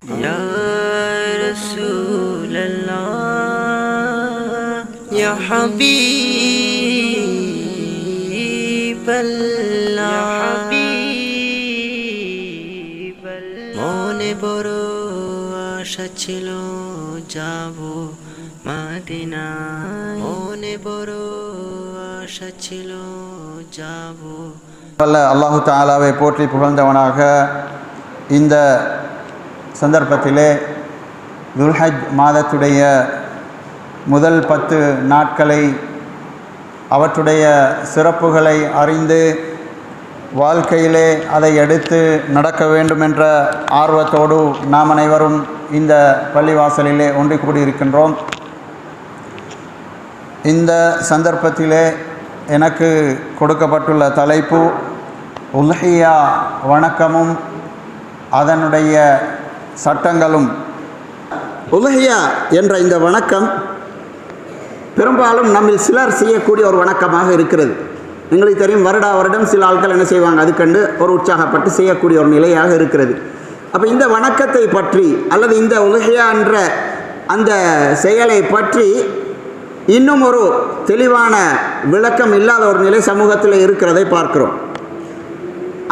يا رسول الله يا حبيب الله মনে বড় আশা ছিল যাব মদিনায় মনে বড় আশা ছিল যাব அல்லாஹு தஆலாவை போற்றி புகழ்ந்தவனாக இந்த சந்தர்ப்பத்திலே துல்ஹஜ் மாதத்துடைய முதல் 10 நாட்களை அவற்றுடைய சிறப்புகளை அறிந்து வாழ்க்கையிலே அதை எடுத்து நடக்க வேண்டும் என்ற ஆர்வத்தோடு நாம் அனைவரும் இந்த பள்ளிவாசலிலே ஒன்று கூடியிருக்கின்றோம். இந்த சந்தர்ப்பத்திலே எனக்கு கொடுக்கப்பட்டுள்ள தலைப்பு உல்ஹியா வணக்கமும் அதனுடைய சட்டங்களும். உல்ஹியா என்ற இந்த வணக்கம் பெரும்பாலும் நம்மில் சிலர் செய்யக்கூடிய ஒரு வணக்கமாக இருக்கிறது. எங்களுக்கு தெரியும், வருடம் சில ஆட்கள் என்ன செய்வாங்க, அதுக்கண்டு ஒரு உற்சாகப்பட்டு செய்யக்கூடிய ஒரு நிலையாக இருக்கிறது. அப்போ இந்த வணக்கத்தை பற்றி அல்லது இந்த உல்ஹியா என்ற அந்த செயலை பற்றி இன்னும் ஒரு தெளிவான விளக்கம் இல்லாத ஒரு நிலை சமூகத்தில் இருக்கிறதை பார்க்கிறோம்.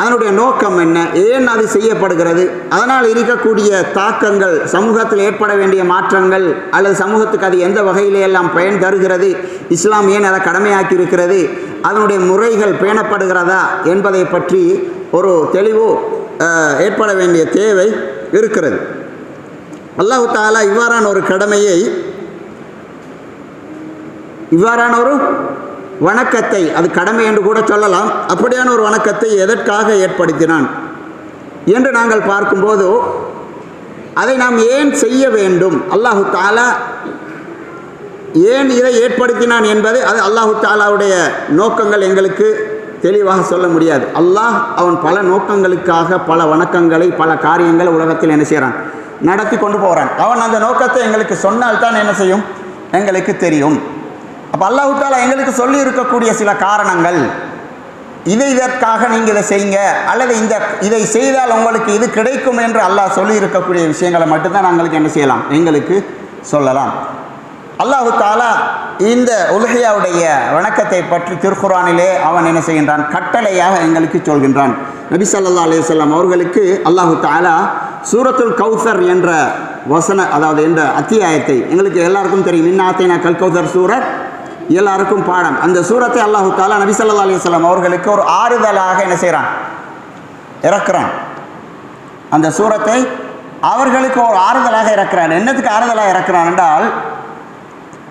அதனுடைய நோக்கம் என்ன, ஏன் அது செய்யப்படுகிறது, அதனால் இருக்கக்கூடிய தாக்கங்கள், சமூகத்தில் ஏற்பட வேண்டிய மாற்றங்கள் அல்லது சமூகத்துக்கு அது எந்த வகையிலெல்லாம் பயன் தருகிறது, இஸ்லாம் ஏன் அதை கடமையாக்கி இருக்கிறது, அதனுடைய முறைகள் பேணப்படுகிறதா என்பதை பற்றி ஒரு தெளிவு ஏற்பட வேண்டிய தேவை இருக்கிறது. அல்லாஹ் தஆலா இவ்வாறான ஒரு கடமையை, இவ்வாறான ஒரு வணக்கத்தை, அது கடமை என்று கூட சொல்லலாம், அப்படியான ஒரு வணக்கத்தை எதற்காக ஏற்படுத்தினான் என்று நாங்கள் பார்க்கும்போது அதை நாம் ஏன் செய்ய வேண்டும், அல்லாஹு தஆலா ஏன் இதை ஏற்படுத்தினான் என்பது அது அல்லாஹு தஆலாவுடைய நோக்கங்கள் எங்களுக்கு தெளிவாக சொல்ல முடியாது. அல்லாஹ் அவன் பல நோக்கங்களுக்காக பல வணக்கங்களை பல காரியங்களை உலகத்தில் என்ன செய்கிறான், நடத்தி கொண்டு போகிறான். அவன் அந்த நோக்கத்தை எங்களுக்கு சொன்னால்தான் என்ன செய்யும், எங்களுக்கு தெரியும். அப்போ அல்லாஹ் தஆலா எங்களுக்கு சொல்லி இருக்கக்கூடிய சில காரணங்கள், இதற்காக நீங்கள் இதை செய்யுங்க அல்லது இதை செய்தால் உங்களுக்கு இது கிடைக்கும் என்று அல்லாஹ் சொல்லி இருக்கக்கூடிய விஷயங்களை மட்டும்தான் நாங்களுக்கு என்ன செய்யலாம், எங்களுக்கு சொல்லலாம். அல்லாஹ் தஆலா இந்த உல்ஹியாவுடைய வணக்கத்தை பற்றி திருக்குர்ஆனிலே அவன் என்ன செய்கின்றான், கட்டளையாக எங்களுக்கு சொல்கின்றான். நபி ஸல்லல்லாஹு அலைஹி வஸல்லம் அவர்களுக்கு அல்லாஹ் தஆலா சூரத்துல் கௌசர் என்ற அதாவது என்ற அத்தியாயத்தை, எங்களுக்கு எல்லாருக்கும் தெரியும், இன்னா ஆத்தைனா கல் கௌசர் சூரத், எல்லாருக்கும் பாடம். அந்த சூரத்தை அல்லாஹ் தஆலா நபி ஸல்லல்லாஹு அலைஹி வஸல்லம் அவர்களுக்கு ஒரு ஆறுதலாக என்ன செய்கிறான், இறக்குறான். அந்த சூரத்தை அவர்களுக்கு ஒரு ஆறுதலாக இறக்குறான். என்னத்துக்கு ஆறுதலாக இறக்குறான் என்றால்,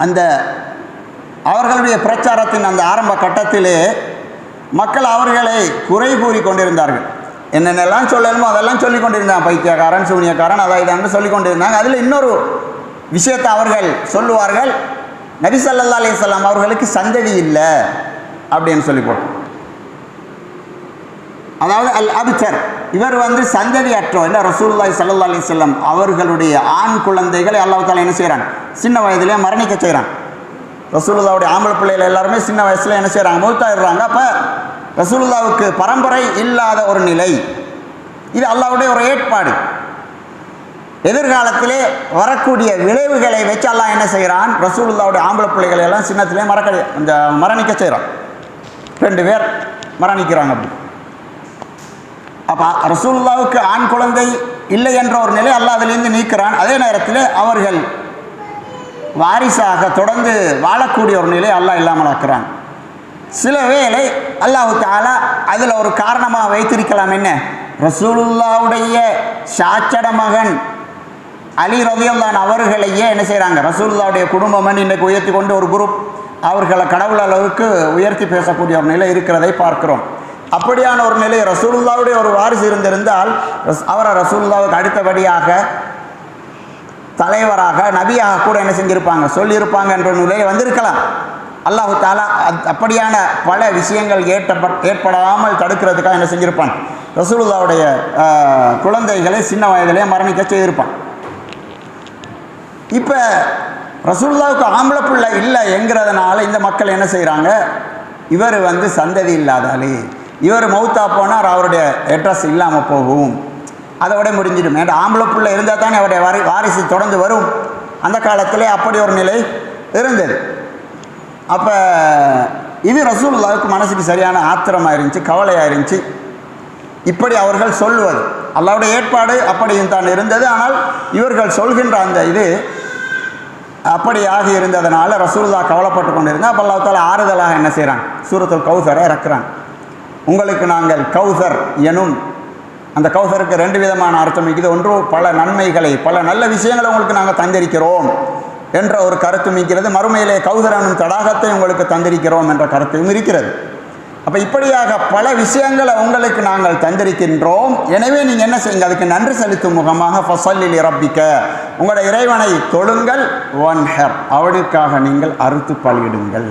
அந்த அவர்களுடைய பிரச்சாரத்தின் அந்த ஆரம்ப கட்டத்திலே மக்கள் அவர்களை குறை கூறி கொண்டிருந்தார்கள். என்னென்னலாம் சொல்லணுமோ அதெல்லாம் சொல்லி கொண்டிருந்தாங்க. பைத்தியக்காரன், சூனியக்காரன், அதான் இதான்னு சொல்லி கொண்டிருந்தாங்க. அதில் இன்னொரு விஷயத்தை அவர்கள் சொல்லுவார்கள், நபி ஸல்லல்லாஹு அலைஹி வஸல்லம் அவர்களுக்கு சந்ததி இல்லை அப்படின்னு சொல்லி போட்டோம். அதாவது அல் அப்தர், இவர் சந்ததி அற்றோர் இல்லை. ரசூலுல்லாஹி ஸல்லல்லாஹு அலைஹி வஸல்லம் அவர்களுடைய ஆண் குழந்தைகளை அல்லாஹ் தஆலா என்ன செய்கிறான், சின்ன வயதிலே மரணிக்க செய்கிறான். ரசூலுல்லாவுடைய ஆம்பளை பிள்ளைகள் எல்லாருமே சின்ன வயசில் என்ன செய்கிறாங்க, மௌத்தாயிடுறாங்க. அப்போ ரசூலுல்லாவுக்கு பரம்பரை இல்லாத ஒரு நிலை, இது அல்லாஹ்வுடைய ஒரு ஏற்பாடு. எதிர்காலத்திலே வரக்கூடிய விளைவுகளை வச்சு அல்லாஹ் என்ன செய்கிறான், ரசூலுல்லாவுடைய ஆம்பளை பிள்ளைகளை எல்லாம் சின்னத்திலே மரணிக்க செய்கிறான். 2 பேர் மரணிக்கிறாங்க. அப்படி அப்போ ரசூலுல்லாவுக்கு ஆண் குழந்தை இல்லை என்ற ஒரு நிலை அல்லாஹ் அதிலிருந்து நீக்கிறான். அதே நேரத்தில் அவர்கள் வாரிசாக தொடர்ந்து வாழக்கூடிய ஒரு நிலை அல்லாஹ் இல்லாமல் ஆக்குறான். சில வேளை அல்லாஹ் தஆலா அதில் ஒரு காரணமாக வைத்திருக்கலாம். என்ன, ரசூலுல்லாவுடைய சாச்சட மகன் அலி ரலியல்லாஹு அன்ஹு அவர்களையே என்ன செய்கிறாங்க, ரசூலுல்லாவுடைய குடும்பம் இன்றைக்கு உயர்த்தி கொண்டு ஒரு குரூப் அவர்களை கடவுள் அளவுக்கு உயர்த்தி பேசக்கூடிய ஒரு நிலை இருக்கிறதை பார்க்கிறோம். அப்படியான ஒரு நிலை ரசூலுல்லாவுடைய ஒரு வாரிசு இருந்திருந்தால் அவரை ரசூலுல்லாவுக்கு அடுத்தபடியாக தலைவராக நபியாக கூட என்ன செஞ்சிருப்பாங்க, சொல்லியிருப்பாங்க என்ற நிலையில் வந்திருக்கலாம். அல்லாஹ் தஆலா அப்படியான பல விஷயங்கள் ஏற்படாமல் தடுக்கிறதுக்காக என்ன செஞ்சிருப்பான், ரசூலுல்லாவுடைய குழந்தைகளை சின்ன வயதிலே மரணிக்க செய்திருப்பான். இப்போ ரசூலுல்லாவுக்கு ஆம்பளை பிள்ளை இல்லை என்கிறதுனால இந்த மக்கள் என்ன செய்கிறாங்க, இவர் சந்ததி இல்லாதாலே, இவர் மௌத்தா போனார், அவருடைய அட்ரஸ் இல்லாமல் போகும், அதோட முடிஞ்சிடும். ஏன்னா ஆம்பளை பிள்ளை இருந்தால் தானே அவருடைய வாரிசு தொடர்ந்து வரும். அந்த காலத்திலே அப்படி ஒரு நிலை இருந்தது. அப்போ இது ரசூலுல்லாஹ்வுக்கு மனசுக்கு சரியான ஆத்திரமாக இருந்துச்சு, கவலையாக இருந்துச்சு. இப்படி அவர்கள் சொல்லுவது அல்லாஹ்வுடைய ஏற்பாடு அப்படியும் தான் இருந்தது. ஆனால் இவர்கள் சொல்கின்ற அந்த இது அப்படியாக இருந்ததுனால ரசூலுல்லாஹ் கவலைப்பட்டு கொண்டு இருந்தால் அப்போ அல்லாஹ் தஆலா ஆறுதலாக என்ன செய்கிறான், சூரத்துல் கௌசரை இறக்குறான். உங்களுக்கு நாங்கள் கௌசர் எனும், அந்த கௌசருக்கு 2 விதமான அர்த்தம் இருக்குது. ஒன்று பல நன்மைகளை, பல நல்ல விஷயங்களை உங்களுக்கு நாங்கள் தந்திருக்கிறோம் என்ற ஒரு கருத்தும் இருக்கிறது. மறுமையிலே கௌசர் எனும் தடாகத்தை உங்களுக்கு தந்திருக்கிறோம் என்ற கருத்தும் இருக்கிறது. அப்போ இப்படியாக பல விஷயங்களை உங்களுக்கு நாங்கள் தந்திருக்கின்றோம். எனவே நீங்கள் என்ன செய்யுங்க, அதுக்கு நன்றி செலுத்தும் முகமாக ஃபஸல்லி லிரப்பிக்க, உங்களோட இறைவனை தொழுங்கள், வன்ஹர், அவனுக்காக நீங்கள் அறுத்து பலியிடுங்கள்.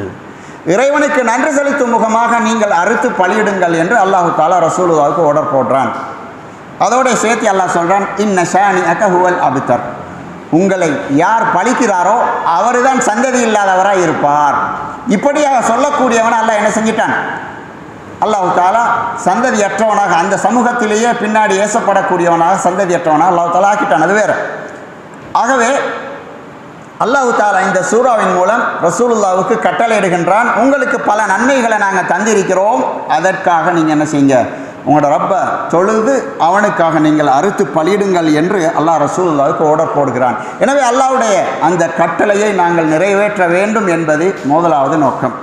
இறைவனுக்கு நன்றி செலுத்தும் முகமாக நீங்கள் அறுத்து பலியிடுங்கள் என்று அல்லாஹு தஆலா ரசூலுல்லாஹ்வுக்கு ஆர்டர் போடுறான். அதோட சேர்த்து அல்லாஹ் சொல்கிறான், இன்ன ஷானிஅக ஹுவல் அப்தர், உங்களை யார் பழிக்கிறாரோ அவர் தான் சந்ததி இல்லாதவராக இருப்பார். இப்படியாக சொல்லக்கூடியவனை அல்லாஹ் என்ன செஞ்சிட்டான், அல்லாஹு தஆலா சந்ததியற்றவனாக, அந்த சமூகத்திலேயே பின்னாடி ஏசப்படக்கூடியவனாக சந்ததியற்றவனாக அல்லாஹு தஆலா ஆக்கிட்டான். அது வேறு. ஆகவே அல்லாஹு தஆலா இந்த சூறாவின் மூலம் ரசூலுல்லாஹ்வுக்கு கட்டளையிடுகின்றான், உங்களுக்கு பல நன்மைகளை நாங்கள் தந்திருக்கிறோம், அதற்காக நீங்கள் என்ன செய்யுங்க, உங்களோட ரப்பை தொழுது அவனுக்காக நீங்கள் அறுத்து பலியிடுங்கள் என்று அல்லாஹ் ரசூலுல்லாஹ்வுக்கு ஆர்டர் போடுகிறான். எனவே அல்லாஹ்வுடைய அந்த கட்டளையை நாங்கள் நிறைவேற்ற வேண்டும் என்பது முதலாவது நோக்கம்.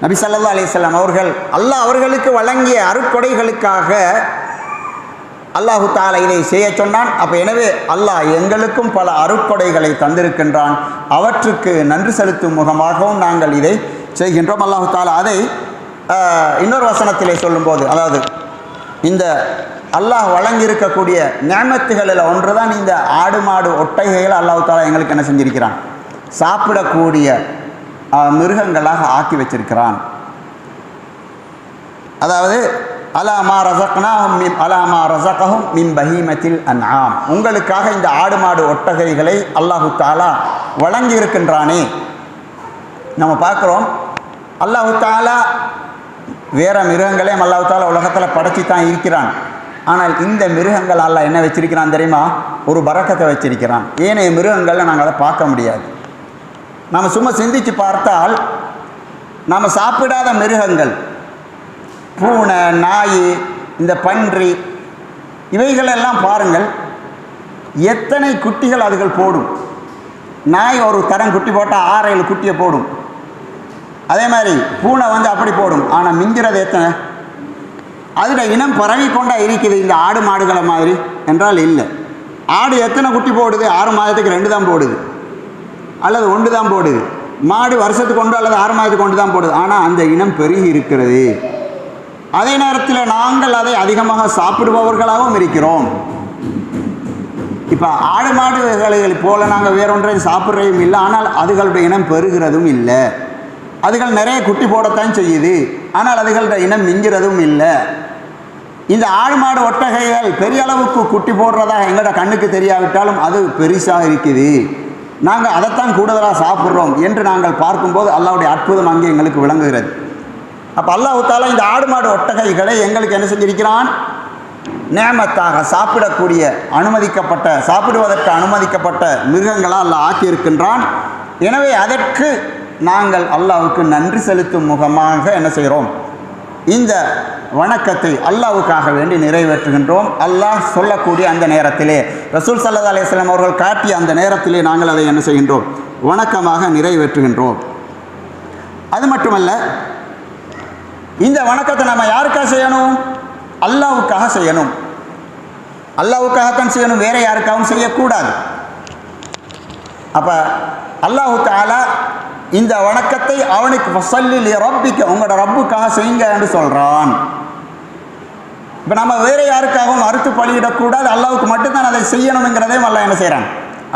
நபி ஸல்லல்லாஹு அலைஹி வஸல்லம் அவர்கள் அல்லாஹ் அவர்களுக்கு வழங்கிய அருட்கொடைகளுக்காக அல்லாஹு தஆலா இதை செய்ய சொன்னான். அப்போ எனவே அல்லாஹ் எங்களுக்கும் பல அருட்கொடைகளை தந்திருக்கின்றான், அவற்றுக்கு நன்றி செலுத்தும் முகமாகவும் நாங்கள் இதை செய்கின்றோம். அல்லாஹு தஆலா அதை இன்னொரு வசனத்திலே சொல்லும்போது, அதாவது இந்த அல்லாஹ் வழங்கியிருக்கக்கூடிய நிஅமத்துகளில் ஒன்று தான் இந்த ஆடு மாடு ஒட்டகைகளை அல்லாஹு தஆலா எங்களுக்கு என்ன செஞ்சிருக்கிறான், சாப்பிடக்கூடிய மிருகங்களாக ஆக்கி வச்சிருக்கிறான். அதாவது அலாமா ரஸகஹும் மின் பஹீமத்தில் அன்ஆம், உங்களுக்காக இந்த ஆடு மாடு ஒட்டகைகளை அல்லாஹு தஆலா வழங்கி இருக்கின்றானே. நம்ம பார்க்குறோம் அல்லாஹு தஆலா வேற மிருகங்களையும் அல்லாஹு தஆலா உலகத்தில் படைச்சி தான் இருக்கிறான். ஆனால் இந்த மிருகங்கள் அல்லாஹ் என்ன வச்சிருக்கிறான் தெரியுமா, ஒரு பரக்கத்தை வச்சிருக்கிறான். ஏனைய மிருகங்களில் நாங்கள் அதை பார்க்க முடியாது. நாம் சும்மா சிந்திச்சு பார்த்தால் நாம் சாப்பிடாத மிருகங்கள், பூனை, நாய், இந்த பன்றி, இவைகளெல்லாம் பாருங்கள் எத்தனை குட்டிகள் அதுகள் போடும். நாய் ஒரு தரம் குட்டி போட்டால் 6-7 குட்டியை போடும். அதே மாதிரி பூனை அப்படி போடும். ஆனால் மிஞ்சுறது எத்தனை? அதில் இனம் பரவி கொண்டா இருக்குது இந்த ஆடு மாடுகளை மாதிரி என்றால் இல்லை. ஆடு எத்தனை குட்டி போடுது? 6 மாதத்துக்கு 2 தான் போடுது, அல்லது 1 தான் போடுது. மாடு வருஷத்துக்கு 1 அல்லது 6 மாதத்துக்கு 1 தான் போடுது. ஆனால் அந்த இனம் பெருகி இருக்கிறது. அதே நேரத்தில் நாங்கள் அதை அதிகமாக சாப்பிடுபவர்களாகவும் இருக்கிறோம். இப்போ ஆடு மாடுகளை போல நாங்கள் வேறொன்றையும் சாப்பிட்றதும் இல்லை, ஆனால் அதுகளுடைய இனம் பெருகிறதும் இல்லை. அதுகள் நிறைய குட்டி போடத்தான் செய்யுது, ஆனால் அதுகளோட இனம் மிஞ்சுறதும் இல்லை. இந்த ஆடு மாடு ஒட்டகைகள் பெரிய அளவுக்கு குட்டி போடுறதா எங்களோட கண்ணுக்கு தெரியாவிட்டாலும் அது பெருசாக இருக்குது, நாங்கள் அதைத்தான் கூடுதலாக சாப்பிட்றோம் என்று நாங்கள் பார்க்கும்போது அல்லாஹ்வுடைய அற்புதம் அங்கே எங்களுக்கு விளங்குகிறது. அப்போ அல்லாஹ் தஆலா இந்த ஆடு மாடு ஒட்டகைகளை எங்களுக்கு என்ன செஞ்சிருக்கிறான், நிஅமத்தாக சாப்பிடக்கூடிய சாப்பிடுவதற்கு அனுமதிக்கப்பட்ட மிருகங்களாக அல்லாஹ் ஆக்கியிருக்கின்றான். எனவே அதற்கு நாங்கள் அல்லாஹ்வுக்கு நன்றி செலுத்தும் முகமாக என்ன செய்கிறோம், இந்த வணக்கத்தை அல்லாஹ்வுக்காக வேண்டி நிறைவேற்றுகின்றோம். அல்லாஹ் சொல்லக்கூடிய அந்த நேரத்திலே, ரசூல் ஸல்லல்லாஹு அலைஹி வஸல்லம் அவர்கள் காட்டிய அந்த நேரத்திலே நாங்கள் அதை என்ன செய்கின்றோம், வணக்கமாக நிறைவேற்றுகின்றோம். அது மட்டுமல்ல, இந்த வணக்கத்தை நம்ம யாருக்காக செய்யணும், அல்லாஹ்வுக்காக செய்யணும். அல்லாஹ்வுக்காகத்தான் செய்யணும், வேற யாருக்காகவும் செய்யக்கூடாது. அப்போ அல்லாஹு தஆலா இந்த வணக்கத்தை அவனுக்கு ஃபஸல்லி லிரப்பிக்க, உங்களோட ரப்புக்காக செய்யுங்க என்று சொல்கிறான். இப்போ நம்ம வேறு யாருக்காகவும் அறுத்து பலியிடக்கூடாது, அல்லாஹ்வுக்கு மட்டும்தான் அதை செய்யணுங்கிறதையும் அல்லாஹ் என்ன செய்கிறான்,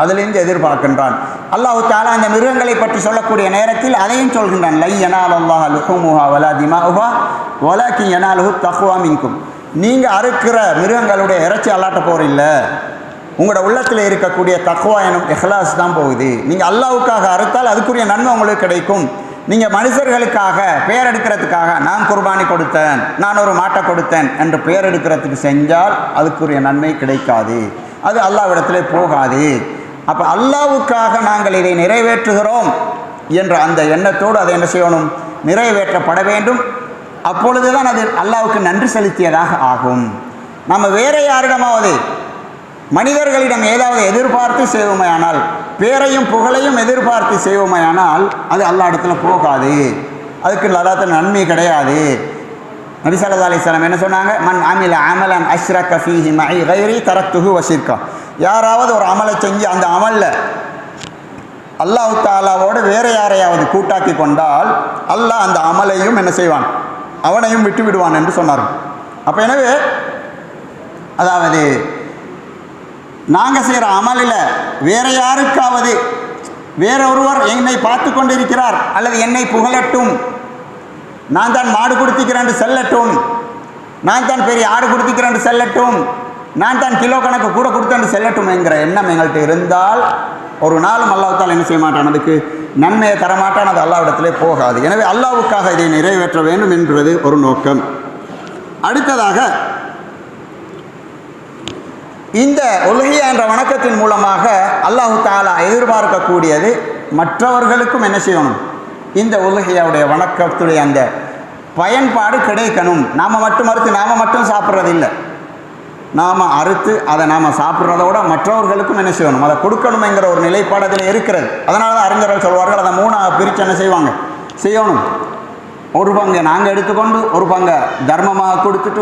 அதிலிருந்து எதிர்பார்க்கின்றான். அல்லாஹு தஆலா அந்த மிருகங்களை பற்றி சொல்லக்கூடிய நேரத்தில் அதையும் சொல்கின்றான், லை யனாலல்லாஹு லுஹூமுஹா வலா திமாஉஹா வலாக்கின் யனாலுஹு தக்வா மின்கும். நீங்கள் அறுக்கிற மிருகங்களுடைய இறைச்சி அல்லாட்ட போகிறதில்ல, உங்களோட உள்ளத்தில் இருக்கக்கூடிய தக்வா எனும் இஹ்லாஸ் தான் போகுது. நீங்கள் அல்லாஹ்வுக்காக அறுத்தால் அதுக்குரிய நன்மை உங்களுக்கு கிடைக்கும். நீங்கள் மனுஷர்களுக்காக பெயர் எடுக்கிறதுக்காக நான் குர்பானி கொடுத்தேன், நான் ஒரு மாட்டை கொடுத்தேன் என்று பெயர் எடுக்கிறதுக்கு செஞ்சால் அதுக்குரிய நன்மை கிடைக்காது, அது அல்லாஹ்விடத்திலே போகாது. அப்போ அல்லாஹ்வுக்காக நாங்கள் இதை நிறைவேற்றுகிறோம் என்ற அந்த எண்ணத்தோடு அதை என்ன செய்யணும், நிறைவேற்றப்பட வேண்டும். அப்பொழுது தான் அது அல்லாஹ்வுக்கு நன்றி செலுத்தியதாக ஆகும். நம்ம வேறு யாரிடமாவது மனிதர்களிடம் ஏதாவது எதிர்பார்த்து செய்வோமையானால், பேரையும் புகழையும் எதிர்பார்த்து செய்வோமையானால் அது அல்லாஹ் இடத்துல போகாது, அதுக்கு அல்லாஹ்வுக்கு நன்மை கிடையாது. நபி ஸல்லல்லாஹு அலைஹி வஸல்லம் என்ன சொன்னாங்க, மன் அமில அமலன் அஷ்ரக ஃபீஹி மஇ கைரி தரக்துஹு வ ஷிர்கா. யாராவது ஒரு அமலை செஞ்சு அந்த அமலில் அல்லாஹ் தஆலாவோடு வேறு யாரையாவது கூட்டாக்கி கொண்டால் அல்லாஹ் அந்த அமலையும் என்ன செய்வான், அவனையும் விட்டு விடுவான் என்று சொன்னார்கள். அப்போ எனவே அதாவது நாங்கள் செய்கிற அமலில் வேறு யாருக்காவது வேறொருவர் என்னை பார்த்து கொண்டிருக்கிறார் அல்லது என்னை புகழட்டும், நான் தான் மாடு கொடுத்திக்கிறேன் என்று செல்லட்டும், நான் தான் பெரிய ஆடு கொடுத்திக்கிறேன் என்று செல்லட்டும், நான் தான் கிலோ கணக்கு கூட கொடுத்தேன் என்று செல்லட்டும் என்கிற எண்ணம் எங்கள்கிட்ட இருந்தால் ஒரு நாளும் அல்லாஹ் தஆலா என்ன செய்ய மாட்டான், அதுக்கு நன்மையை தரமாட்டான், அது அல்லாஹ்விடத்திலே போகாது. எனவே அல்லாஹ்வுக்காக இதை நிறைவேற்ற வேண்டும் என்பது ஒரு நோக்கம். அடுத்ததாக இந்த உலகியா என்ற வணக்கத்தின் மூலமாக அல்லாஹ் தஆலா எதிர்பார்க்கக்கூடியது மற்றவர்களுக்கும் என்ன செய்யணும், இந்த உலகியாவுடைய வணக்கத்துடைய அந்த பயன்பாடு கிடைக்கணும். நாம் மட்டும் அறுத்து நாம் மட்டும் சாப்பிட்றது இல்லை, நாம் அறுத்து அதை நாம் சாப்பிட்றதோட மற்றவர்களுக்கும் என்ன செய்யணும், அதை கொடுக்கணுங்கிற ஒரு நிலைப்பாடு அதில் இருக்கிறது. அதனால தான் அறிஞர்கள் சொல்வார்கள், அதை 3ஆக பிரித்து என்ன செய்வாங்க, செய்யணும். ஒரு பங்கை நாங்கள் எடுத்துக்கொண்டு ஒரு பங்கை தர்மமாக கொடுத்துட்டு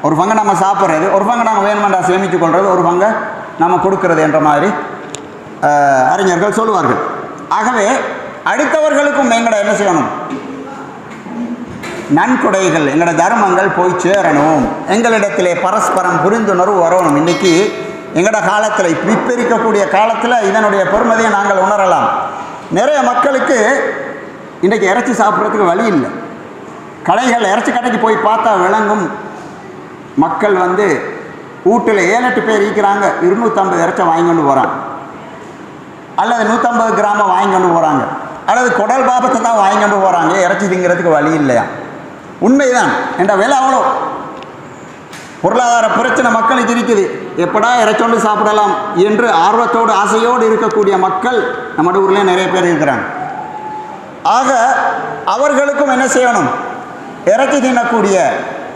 ஒரு பங்கை நம்ம சாப்பிட்றது, ஒரு பங்கை நம்ம வேணுமெண்டா சேமித்து கொள்வது, ஒரு பங்கை நம்ம கொடுக்கறது என்ற மாதிரி அறிஞர்கள் சொல்லுவார்கள். ஆகவே அடுத்தவர்களுக்கும் எங்கட என்ன செய்யணும், நன்கொடைகள் எங்களோட தர்மங்கள் போய் சேரணும், எங்களிடத்திலே பரஸ்பரம் புரிந்துணர்வு வரணும். இன்றைக்கி எங்களோட காலத்தில் இப்போ இருக்கக்கூடிய காலத்தில் இதனுடைய பெருமதியை நாங்கள் உணரலாம். நிறைய மக்களுக்கு இன்றைக்கி இறைச்சி சாப்பிட்றதுக்கு வழி இல்லை. கடைகள் இறைச்சி கடைக்கு போய் பார்த்தா விளங்கும், மக்கள் வீட்டில் 7-8 பேர் இருக்கிறாங்க, 250 இறைச்சை வாங்கிக்கொண்டு போகிறாங்க, அல்லது 150 கிராம வாங்கிக்கொண்டு போகிறாங்க, அல்லது குடல் பாபத்தை தான் வாங்கிக்கொண்டு போகிறாங்க. இறைச்சி திங்கிறதுக்கு வழி இல்லையா? உண்மைதான். என்ற விலை அவ்வளோ பொருளாதார பிரச்சனை மக்களுக்கு இருக்குது. எப்படா இறைச்சொண்டு சாப்பிடலாம் என்று ஆர்வத்தோடு ஆசையோடு இருக்கக்கூடிய மக்கள் நம்ம ஊர்லேயே நிறைய பேர் இருக்கிறாங்க. ஆக அவர்களுக்கும் என்ன செய்யணும், இறைச்சி தின்னக்கூடிய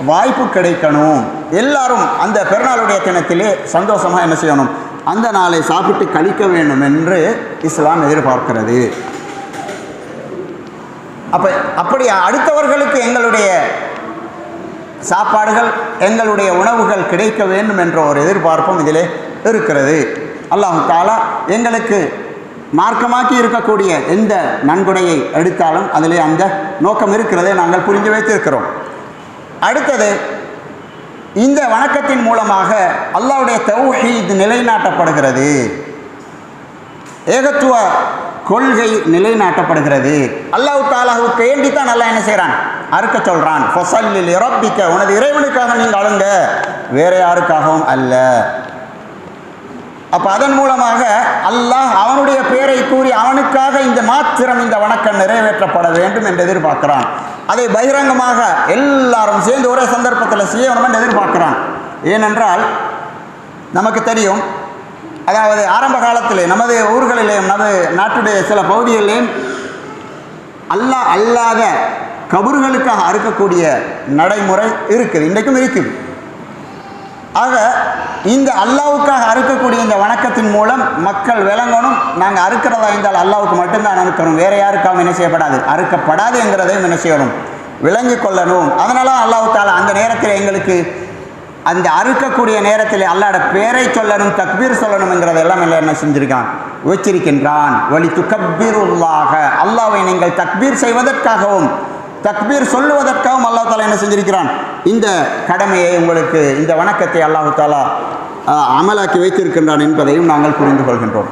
வாய்ப்பு கிடைக்கணும். எல்லாரும் அந்த பெருநாளுடைய தினத்திலே சந்தோஷமாக என்ன செய்யணும், அந்த நாளை சாப்பிட்டு கழிக்க வேண்டும் என்று இஸ்லாம் எதிர்பார்க்கிறது. அப்படி அடுத்தவர்களுக்கு எங்களுடைய சாப்பாடுகள் எங்களுடைய உணவுகள் கிடைக்க வேண்டும் என்ற ஒரு எதிர்பார்ப்பும் இதிலே இருக்கிறது. அல்லாஹ் தஆலா எங்களுக்கு மார்க்கமாக்கி இருக்கக்கூடிய எந்த நன்கொடையை எடுத்தாலும் அதிலே அந்த நோக்கம் இருக்கிறதை நாங்கள் புரிந்து வைத்திருக்கிறோம். அடுத்தது, இந்த வணக்கத்தின் மூலமாக அல்லாஹ்வுடைய தௌஹீத் நிலைநாட்டப்படுகிறது, ஏகத்துவ கொள்கை நிலைநாட்டப்படுகிறது. அல்லாஹ் தஆலாவுக்கு வேண்டித்தான் அல்லாஹ் என்ன செய்கிறான், அறுக்க சொல்கிறான். ஃபஸல்லி லிரப்பிக்க, உனது இறைவனுக்காக நீங்கள் அழுங்க, வேறு யாருக்காகவும் அல்ல. அப்போ அதன் மூலமாக அல்லாஹ் அவனுடைய பெயரை கூறி அவனுக்காக இந்த மாத்திரம் இந்த வணக்கம் நிறைவேற்றப்பட வேண்டும் என்று எதிர்பார்க்கிறான். அதை பகிரங்கமாக எல்லாரும் சேர்ந்து ஒரே சந்தர்ப்பத்தில் செய்யணும் என்று எதிர்பார்க்கிறான். ஏனென்றால் நமக்கு தெரியும், அதாவது ஆரம்ப காலத்திலே நமது ஊர்களிலேயும் நமது நாட்டுடைய சில பகுதிகளிலேயும் அல்லாஹ் அல்லாத கபர்களுக்காக அறுக்கக்கூடிய நடைமுறை இருக்குது, இன்றைக்கும் இருக்குது. ஆக இந்த அல்லாஹ்வுக்காக அறுக்கக்கூடிய இந்த வணக்கத்தின் மூலம் மக்கள் விளங்கணும், நாங்கள் அறுக்கிறதா இருந்தால் அல்லாஹ்வுக்கு மட்டும்தான் அறுக்கணும், வேறு யாருக்காகவும் என்ன செய்யப்படாது, அறுக்கப்படாது என்கிறதையும் என்ன செய்யணும், விளங்கி கொள்ளணும். அதனால அல்லாஹ் தஆலா அந்த நேரத்தில் எங்களுக்கு அந்த அறுக்கக்கூடிய நேரத்தில் அல்லாஹ்வோட பேரை சொல்லணும், தக்பீர் சொல்லணும் என்கிறதெல்லாம் என்ன செஞ்சிருக்கான், வச்சிருக்கின்றான். வலி துக்கபீருல்லாஹ, அல்லாஹ்வை நீங்கள் தக்பீர் செய்வதற்காகவும் தக்பீர் சொல்லுவதற்காகவும் அல்லாஹ் தஆலா என்ன செஞ்சிருக்கிறான், இந்த கடமையை உங்களுக்கு இந்த வணக்கத்தை அல்லாஹ் தஆலா அமலாக்கி வைத்திருக்கின்றான் என்பதையும் நாங்கள் புரிந்து கொள்கின்றோம்.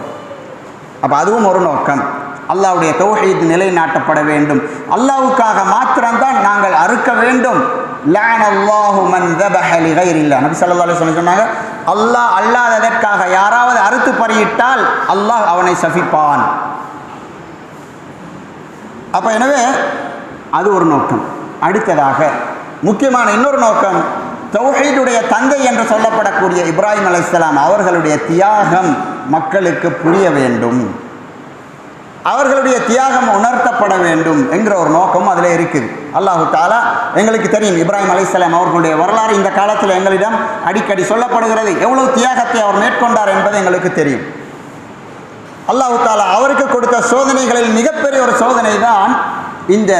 அப்போ அதுவும் ஒரு நோக்கம், அல்லாஹ்வுடைய தௌஹீத் நிலைநாட்டப்பட வேண்டும், அல்லாஹ்வுக்காக மாத்திரம்தான் நாங்கள் அறுக்க வேண்டும். லஅனல்லாஹு மன் ذبح لغير நபி ஸல்லல்லாஹு அலைஹி வஸல்லம் சொன்னாங்க, அல்லாஹ் அல்லாததற்காக யாராவது அறுத்து பறியிட்டால் அல்லாஹ் அவனை சபிப்பான். அப்போ எனவே அது ஒரு நோக்கம். அடுத்ததாக முக்கியமான இன்னொரு நோக்கம், தௌஹீதுடைய தந்தை என்று சொல்லப்படக்கூடிய இப்ராஹிம் அலைஹிஸ்ஸலாம் அவர்களுடைய தியாகம் மக்களுக்கு புரிய வேண்டும், அவர்களுடைய தியாகம் உணர்த்தப்பட வேண்டும் என்கிற ஒரு நோக்கம் அதில் இருக்குது. அல்லாஹு தஆலா எங்களுக்கு தெரியும், இப்ராஹிம் அலைஹிஸ்ஸலாம் அவர்களுடைய வரலாறு இந்த காலத்தில் எங்களிடம் அடிக்கடி சொல்லப்படுகிறது. எவ்வளவு தியாகத்தை அவர் மேற்கொண்டார் என்பது எங்களுக்கு தெரியும். அல்லாஹு தஆலா அவருக்கு கொடுத்த சோதனைகளில் மிகப்பெரிய ஒரு சோதனை தான் இந்த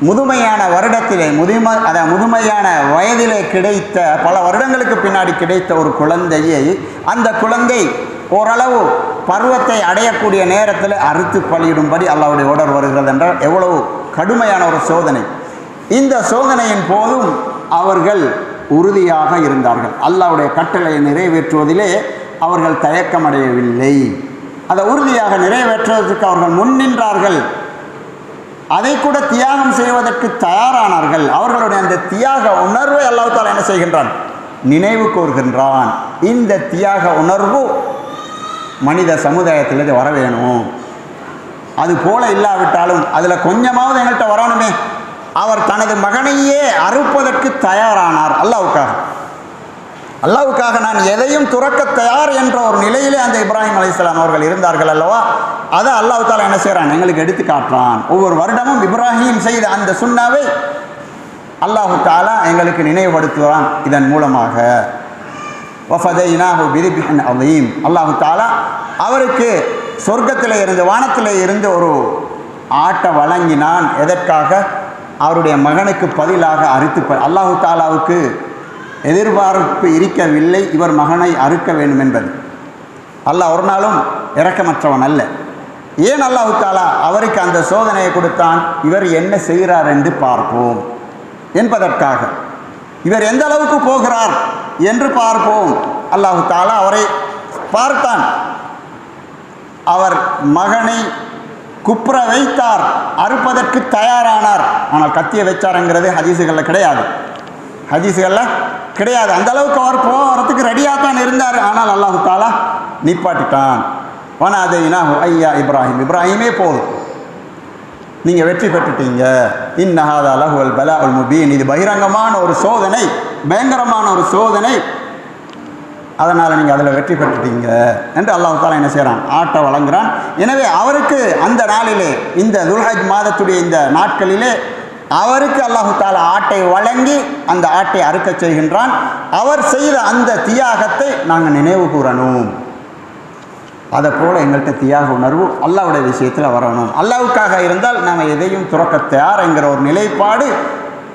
முதுமையான வருடத்திலே முதுமையான வயதிலே கிடைத்த, பல வருடங்களுக்கு பின்னாடி கிடைத்த ஒரு குழந்தையை, அந்த குழந்தை ஓரளவு பருவத்தை அடையக்கூடிய நேரத்தில் அறுத்து பலியிடும்படி அல்லாஹ்வுடைய ஆர்டர் வருகிறது என்றால் எவ்வளவு கடுமையான ஒரு சோதனை. இந்த சோதனையின் போதும் அவர்கள் உறுதியாக இருந்தார்கள். அல்லாஹ்வுடைய கட்டளையை நிறைவேற்றுவதிலே அவர்கள் தயக்கமடையவில்லை. அதை உறுதியாக நிறைவேற்றுவதற்கு அவர்கள் முன்னின்றார்கள். அதை கூட தியாகம் செய்வதற்கு தயாரானார்கள். அவர்களுடைய அந்த தியாக உணர்வை அல்லாஹ் தஆலா என்ன செய்கின்றான்? நினைவு கூர்கின்றான். இந்த தியாக உணர்வு மனித சமுதாயத்தில் வர வேணும். அது போல இல்லாவிட்டாலும் அதில் கொஞ்சமாவது எங்கள்கிட்ட வரணுமே. அவர் தனது மகனையே அறுப்பதற்கு தயாரானார். அல்லாஹ்வுக்காக நான் எதையும் துறக்க தயார் என்ற ஒரு நிலையிலே அந்த இப்ராஹிம் அலைஹிஸ்ஸலாம் அவர்கள் இருந்தார்கள் அல்லவா? அதை அல்லாஹ் தஆலா என்ன செய்கிறான்? எங்களுக்கு எடுத்து காட்டுறான். ஒவ்வொரு வருடமும் இப்ராஹிம் செய்த அந்த சுன்னாவை அல்லாஹ் தஆலா எங்களுக்கு நினைவுபடுத்துகிறான். இதன் மூலமாக வஃபதைனாஹு பிதிபிஹின் அலீம், அல்லாஹ் தஆலா அவருக்கு சொர்க்கத்தில் இருந்து, வானத்தில் இருந்து ஒரு ஆட்டை வழங்கினான். எதற்காக? அவருடைய மகனுக்கு பதிலாக அறுத்து. அல்லாஹ் தஆலாவுக்கு எதிர்பார்ப்பு இருக்கவில்லை இவர் மகனை அறுக்க வேண்டும் என்பது. அல்லாஹ் ஒரு நாளும் இரக்கமற்றவன் அல்ல. ஏன் அல்லாஹ் தஆலா அவருக்கு அந்த சோதனையை கொடுத்தான்? இவர் என்ன செய்கிறார் என்று பார்ப்போம் என்பதற்காக. இவர் எந்த அளவுக்கு போகிறார் என்று பார்ப்போம். அல்லாஹ் தஆலா அவரை பார்த்தான். அவர் மகனை குப்புற வைத்தார், அறுப்பதற்கு தயாரானார். ஆனால் கத்தியை வச்சாருங்கிறது ஹதீஸுகளில் கிடையாது. அந்த அளவுக்கு அவர் போகிறதுக்கு ரெடியாக தான் இருந்தார். ஆனால் அல்லாஹ் தஆலா நிப்பாட்டிட்டான். வனாதைனாஹு ஐயா இப்ராஹிம், இப்ராஹிமே போதும், நீங்கள் வெற்றி பெற்றுட்டீங்க. இன்ன ஹாதா லஹுவல் பலாஉல் முபீன், இது பகிரங்கமான ஒரு சோதனை, பயங்கரமான ஒரு சோதனை, அதனால் நீங்கள் அதில் வெற்றி பெற்றுட்டீங்க என்று அல்லாஹ் தஆலா என்ன செய்கிறான்? ஆட்டை வழங்குகிறான். எனவே அவருக்கு அந்த நாளிலே, இந்த துல்ஹஜ் மாதத்துடைய இந்த நாட்களிலே அவருக்கு அல்லாஹ் தஆலா ஆட்டை வழங்கி அந்த ஆட்டை அறுக்க செய்கின்றான். அவர் செய்த அந்த தியாகத்தை நாங்கள் நினைவு கூறணும். அதை போல் எங்கள்கிட்ட தியாக உணர்வு அல்லாஹ்வுடைய விஷயத்தில் வரணும். அல்லாஹ்வுக்காக இருந்தால் நாம் எதையும் துறக்க தயார் என்கிற ஒரு நிலைப்பாடு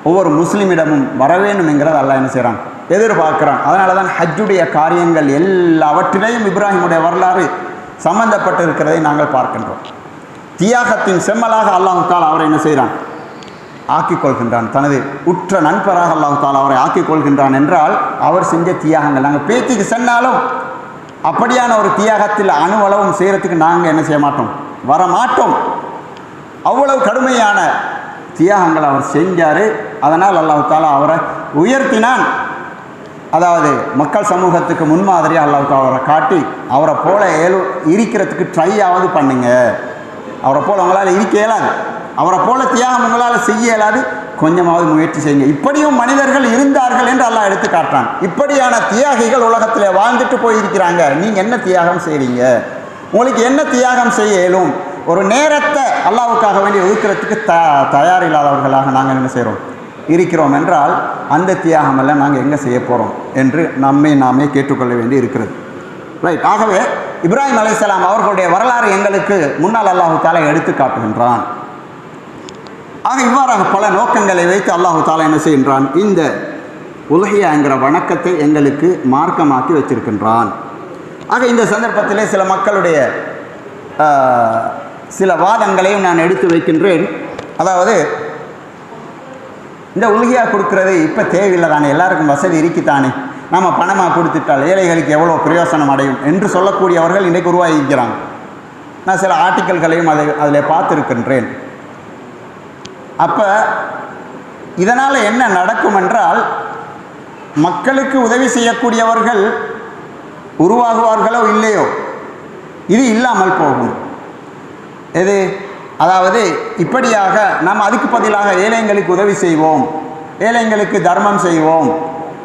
ஒவ்வொரு முஸ்லீமிடமும் வர வேண்டும் என்கிறது அல்லாஹ் என்ன செய்கிறான்? எதிர்பார்க்கிறான். அதனால தான் ஹஜ்ஜுடைய காரியங்கள் எல்லாவற்றிலையும் இப்ராஹிமுடைய வரலாறு சம்பந்தப்பட்டு இருக்கிறதை நாங்கள் பார்க்கின்றோம். தியாகத்தின் செம்மலாக அல்லாஹ் தஆலா அவரை என்ன செய்கிறான்? ஆக்கிக் கொள்கின்றான். தனது உற்ற நண்பராக அல்லாஹ் தஆலா அவரை ஆக்கிக் கொள்கின்றான் என்றால் அவர் செஞ்ச தியாகங்கள், நாங்கள் பேச்சுக்கு சென்னாலும் அப்படியான ஒரு தியாகத்தில் அணுவளவும் செய்கிறதுக்கு நாங்கள் என்ன செய்ய மாட்டோம், வரமாட்டோம். அவ்வளவு கடுமையான தியாகங்கள் அவர் செஞ்சார். அதனால் அல்லாஹ் தஆலா அவரை உயர்த்தினான். அதாவது மக்கள் சமூகத்துக்கு முன்மாதிரியாக அல்லாஹ் தஆலா அவரை காட்டி, அவரை போல இருக்கிறதுக்கு ட்ரையாவது பண்ணுங்க. அவரை போல் உங்களால் இருக்க இயலாது, அவரை போல தியாகம் உங்களால் செய்ய இயலாது, கொஞ்சமாவது முயற்சி செய்யுங்க. இப்படியும் மனிதர்கள் இருந்தார்கள் என்று அல்லாஹ் எடுத்து காட்டுறான். இப்படியான தியாகிகள் உலகத்தில் வாழ்ந்துட்டு போயிருக்கிறாங்க. நீங்கள் என்ன தியாகம் செய்கிறீங்க? உங்களுக்கு என்ன தியாகம் செய்ய இயலும்? ஒரு நேரத்தை அல்லாஹ்வுக்காக வேண்டி ஒதுக்கிறதுக்கு தயார் இல்லாதவர்களாக நாங்கள் என்ன செய்கிறோம், இருக்கிறோம் என்றால் அந்த தியாகமெல்லாம் நாங்கள் எங்கே செய்ய போகிறோம் என்று நாமே கேட்டுக்கொள்ள வேண்டி இருக்கிறது. ரைட். ஆகவே இப்ராஹிம் அலைஹிஸ்ஸலாம் அவர்களுடைய வரலாறு எங்களுக்கு முன்னால் அல்லாஹ் தஆலா எடுத்து காட்டுகின்றான். ஆக இவ்வாறாக பல நோக்கங்களை வைத்து அல்லாஹ் தஆலா என்ன செய்கின்றான்? இந்த உலஹியா என்கிற வணக்கத்தை எங்களுக்கு மார்க்கமாக்கி வச்சிருக்கின்றான். ஆக இந்த சந்தர்ப்பத்திலே சில மக்களுடைய சில வாதங்களையும் நான் எடுத்து வைக்கின்றேன். அதாவது இந்த உலஹியா கொடுக்கறது இப்போ தேவையில்லை தானே, எல்லாருக்கும் வசதி இருக்குத்தானே, நம்ம பணமாக கொடுத்துட்டால் ஏழைகளுக்கு எவ்வளோ பிரயோசனம் அடையும் என்று சொல்லக்கூடியவர்கள் இன்றைக்கு உருவாகிக்கிறாங்க. நான் சில ஆர்டிக்கல்களையும் அதில் பார்த்துருக்கின்றேன். அப்போ இதனால் என்ன நடக்கும் என்றால், மக்களுக்கு உதவி செய்யக்கூடியவர்கள் உருவாகுவார்களோ இல்லையோ, இது இல்லாமல் போகும். எது? அதாவது இப்படியாக நாம் அதுக்கு பதிலாக ஏழைங்களுக்கு உதவி செய்வோம், ஏழைங்களுக்கு தர்மம் செய்வோம்,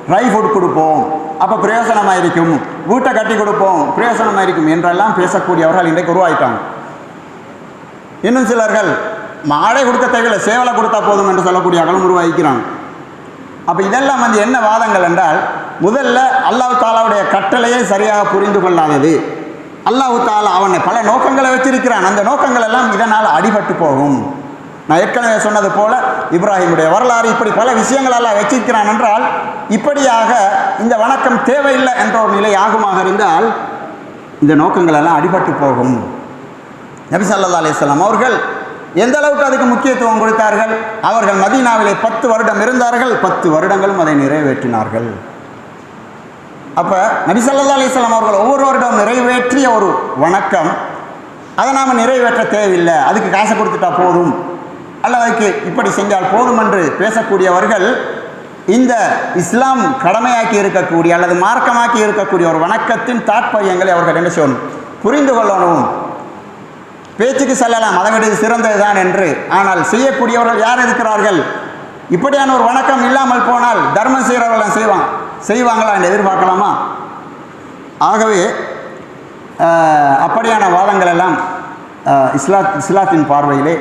ட்ரை ஃபுட் கொடுப்போம், அப்போ பிரயோசனமாக இருக்கும், வீட்டை கட்டி கொடுப்போம், பிரயோசனமாக இருக்கும் என்றெல்லாம் பேசக்கூடியவர்கள் இன்றைக்கு உருவாயிட்டாங்க. இன்னும் சிலர்கள் மாடை கொடுக்க தேவையில்லை, சேவலை கொடுத்தா போதும் என்று சொல்லக்கூடியவர்களும் உருவாக்கிறாங்க. அப்போ இதெல்லாம் என்ன வாதங்கள் என்றால், முதல்ல அல்லாஹ் தாலாவுடைய கட்டளையை சரியாக புரிந்து கொள்ளாதது. அல்லாஹ் தாலா அவனை பல நோக்கங்களை வச்சிருக்கிறான், அந்த நோக்கங்கள் எல்லாம் இதனால் அடிபட்டு போகும். நான் ஏற்கனவே சொன்னது போல இப்ராஹிமுடைய வரலாறு இப்படி பல விஷயங்கள் எல்லாம் வச்சிருக்கிறான் என்றால், இப்படியாக இந்த வணக்கம் தேவையில்லை என்ற ஒரு நிலை ஆகுமாக இருந்தால் இந்த நோக்கங்கள் எல்லாம் அடிபட்டு போகும். நபி ஸல்லல்லாஹு அலைஹி வஸல்லம் அவர்கள் எந்த அளவுக்கு அதுக்கு முக்கியத்துவம் கொடுத்தார்கள்? அவர்கள் மதீனாவிலே 10 வருடம் இருந்தார்கள், 10 வருடங்களும் அதை நிறைவேற்றினார்கள். அப்போ நபி ஸல்லல்லாஹு அலைஹி வஸல்லம் அவர்கள் ஒவ்வொரு வருடம் நிறைவேற்றிய ஒரு வணக்கம், அதை நாம் நிறைவேற்ற தேவையில்லை, அதுக்கு காசை கொடுத்துட்டா போதும், அல்லது அதுக்கு இப்படி செஞ்சால் போதும் என்று பேசக்கூடியவர்கள் இந்த இஸ்லாம் கடமையாக்கி இருக்கக்கூடிய அல்லது மார்க்கமாக்கி இருக்கக்கூடிய ஒரு வணக்கத்தின் தாற்பயங்களை அவர்கள் என்ன செய்யணும்? புரிந்து கொள்ளணும். பேச்சுக்கு செல்லலாம், அதை விட சிறந்தது தான் என்று, ஆனால் செய்யக்கூடியவர்கள் யார் இருக்கிறார்கள்? இப்படியான ஒரு வணக்கம் இல்லாமல் போனால் தர்மம் செய்கிறவர்கள் செய்வாங்களா என்று எதிர்பார்க்கலாமா? ஆகவே அப்படியான வாதங்கள் எல்லாம் இஸ்லாத்தின் பார்வையிலே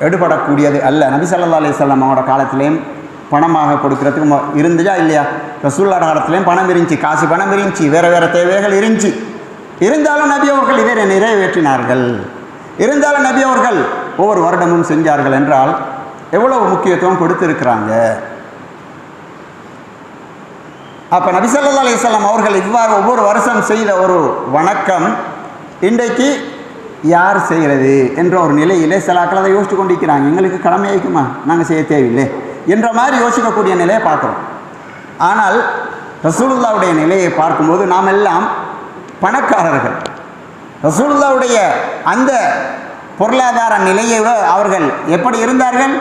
எடுபடக்கூடியது அல்ல. நபி ஸல்லல்லாஹு அலைஹி வஸல்லம் அவரோட காலத்திலேயும் பணமாக கொடுக்கறதுக்கு இருந்துச்சா இல்லையா? ரசூலுல்லாஹ் காலத்திலேயும் பணம் இருந்துச்சு, காசு பணம் இருந்துச்சு, வேறு வேறு தேவைகள் இருந்துச்சு. இருந்தாலும் நபி அவர்கள் இதை நிறைவேற்றினார்கள். இருந்தாலும் நபி அவர்கள் ஒவ்வொரு வருடமும் செஞ்சார்கள் என்றால் எவ்வளவு முக்கியத்துவம் கொடுத்திருக்கிறாங்க. அப்போ நபி ஸல்லல்லாஹு அலைஹி வஸல்லம் அவர்கள் இவ்வாறு ஒவ்வொரு வருஷம் செய்த ஒரு வணக்கம் இன்றைக்கு யார் செய்கிறது என்ற ஒரு நிலையிலே சிலாக்கள் அதை யோசித்து கொண்டிருக்கிறாங்க. எங்களுக்கு கடமையாக்குமா, நாங்கள் செய்ய தேவையில்லை என்ற மாதிரி யோசிக்கக்கூடிய நிலையை பார்க்குறோம். ஆனால் ரசூலுல்லாவுடைய நிலையை பார்க்கும்போது நாம் எல்லாம் பணக்காரர்கள். ரசூலுல்லாவுடைய அந்த பொருளாதார நிலையை அவர்கள் எப்படி இருந்தார்கள்?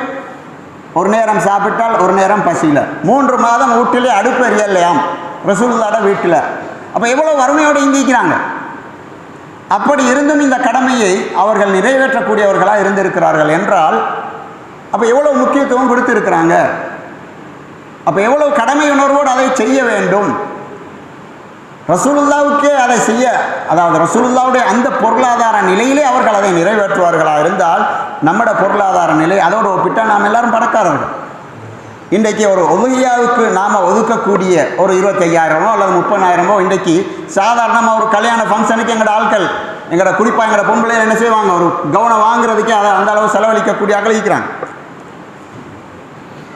ஒரு நேரம் சாப்பிட்டால் ஒரு நேரம் பசியில், 3 மாதம் வீட்டிலே அடுப்பு எரியலையாம் ரசூலுல்லாவோட வீட்டில். அப்போ எவ்வளோ வறுமையோடு இங்கிக்கிறாங்க. அப்படி இருந்தும் இந்த கடமையை அவர்கள் நிறைவேற்றக்கூடியவர்களாக இருந்திருக்கிறார்கள் என்றால் அப்போ எவ்வளோ முக்கியத்துவம் கொடுத்திருக்கிறாங்க. அப்போ எவ்வளோ கடமை உணர்வோடு அதை செய்ய வேண்டும். ரசூலுல்லாவுக்கே அதை செய்ய, அதாவது ரசூலுல்லாவுடைய அந்த பொருளாதார நிலையிலே அவர்கள் அதை நிறைவேற்றுவார்களாக இருந்தால் நம்மட பொருளாதார நிலை அதோடு ஒப்பிட்டால் நாம் எல்லாரும் பணக்காரர்கள். இன்றைக்கு ஒரு உதவியாவுக்கு நாம் ஒதுக்கக்கூடிய ஒரு 25,000 அல்லது 30,000 இன்றைக்கு சாதாரணமாக ஒரு கல்யாண ஃபங்க்ஷனுக்கு எங்களோட ஆட்கள், எங்களோட குறிப்பாக எங்களோட பொம்பளையில் என்ன செய்வாங்க, ஒரு கவனம் வாங்குறதுக்கே அதை அந்த அளவு செலவழிக்கக்கூடிய ஆட்கள் இருக்கிறாங்க.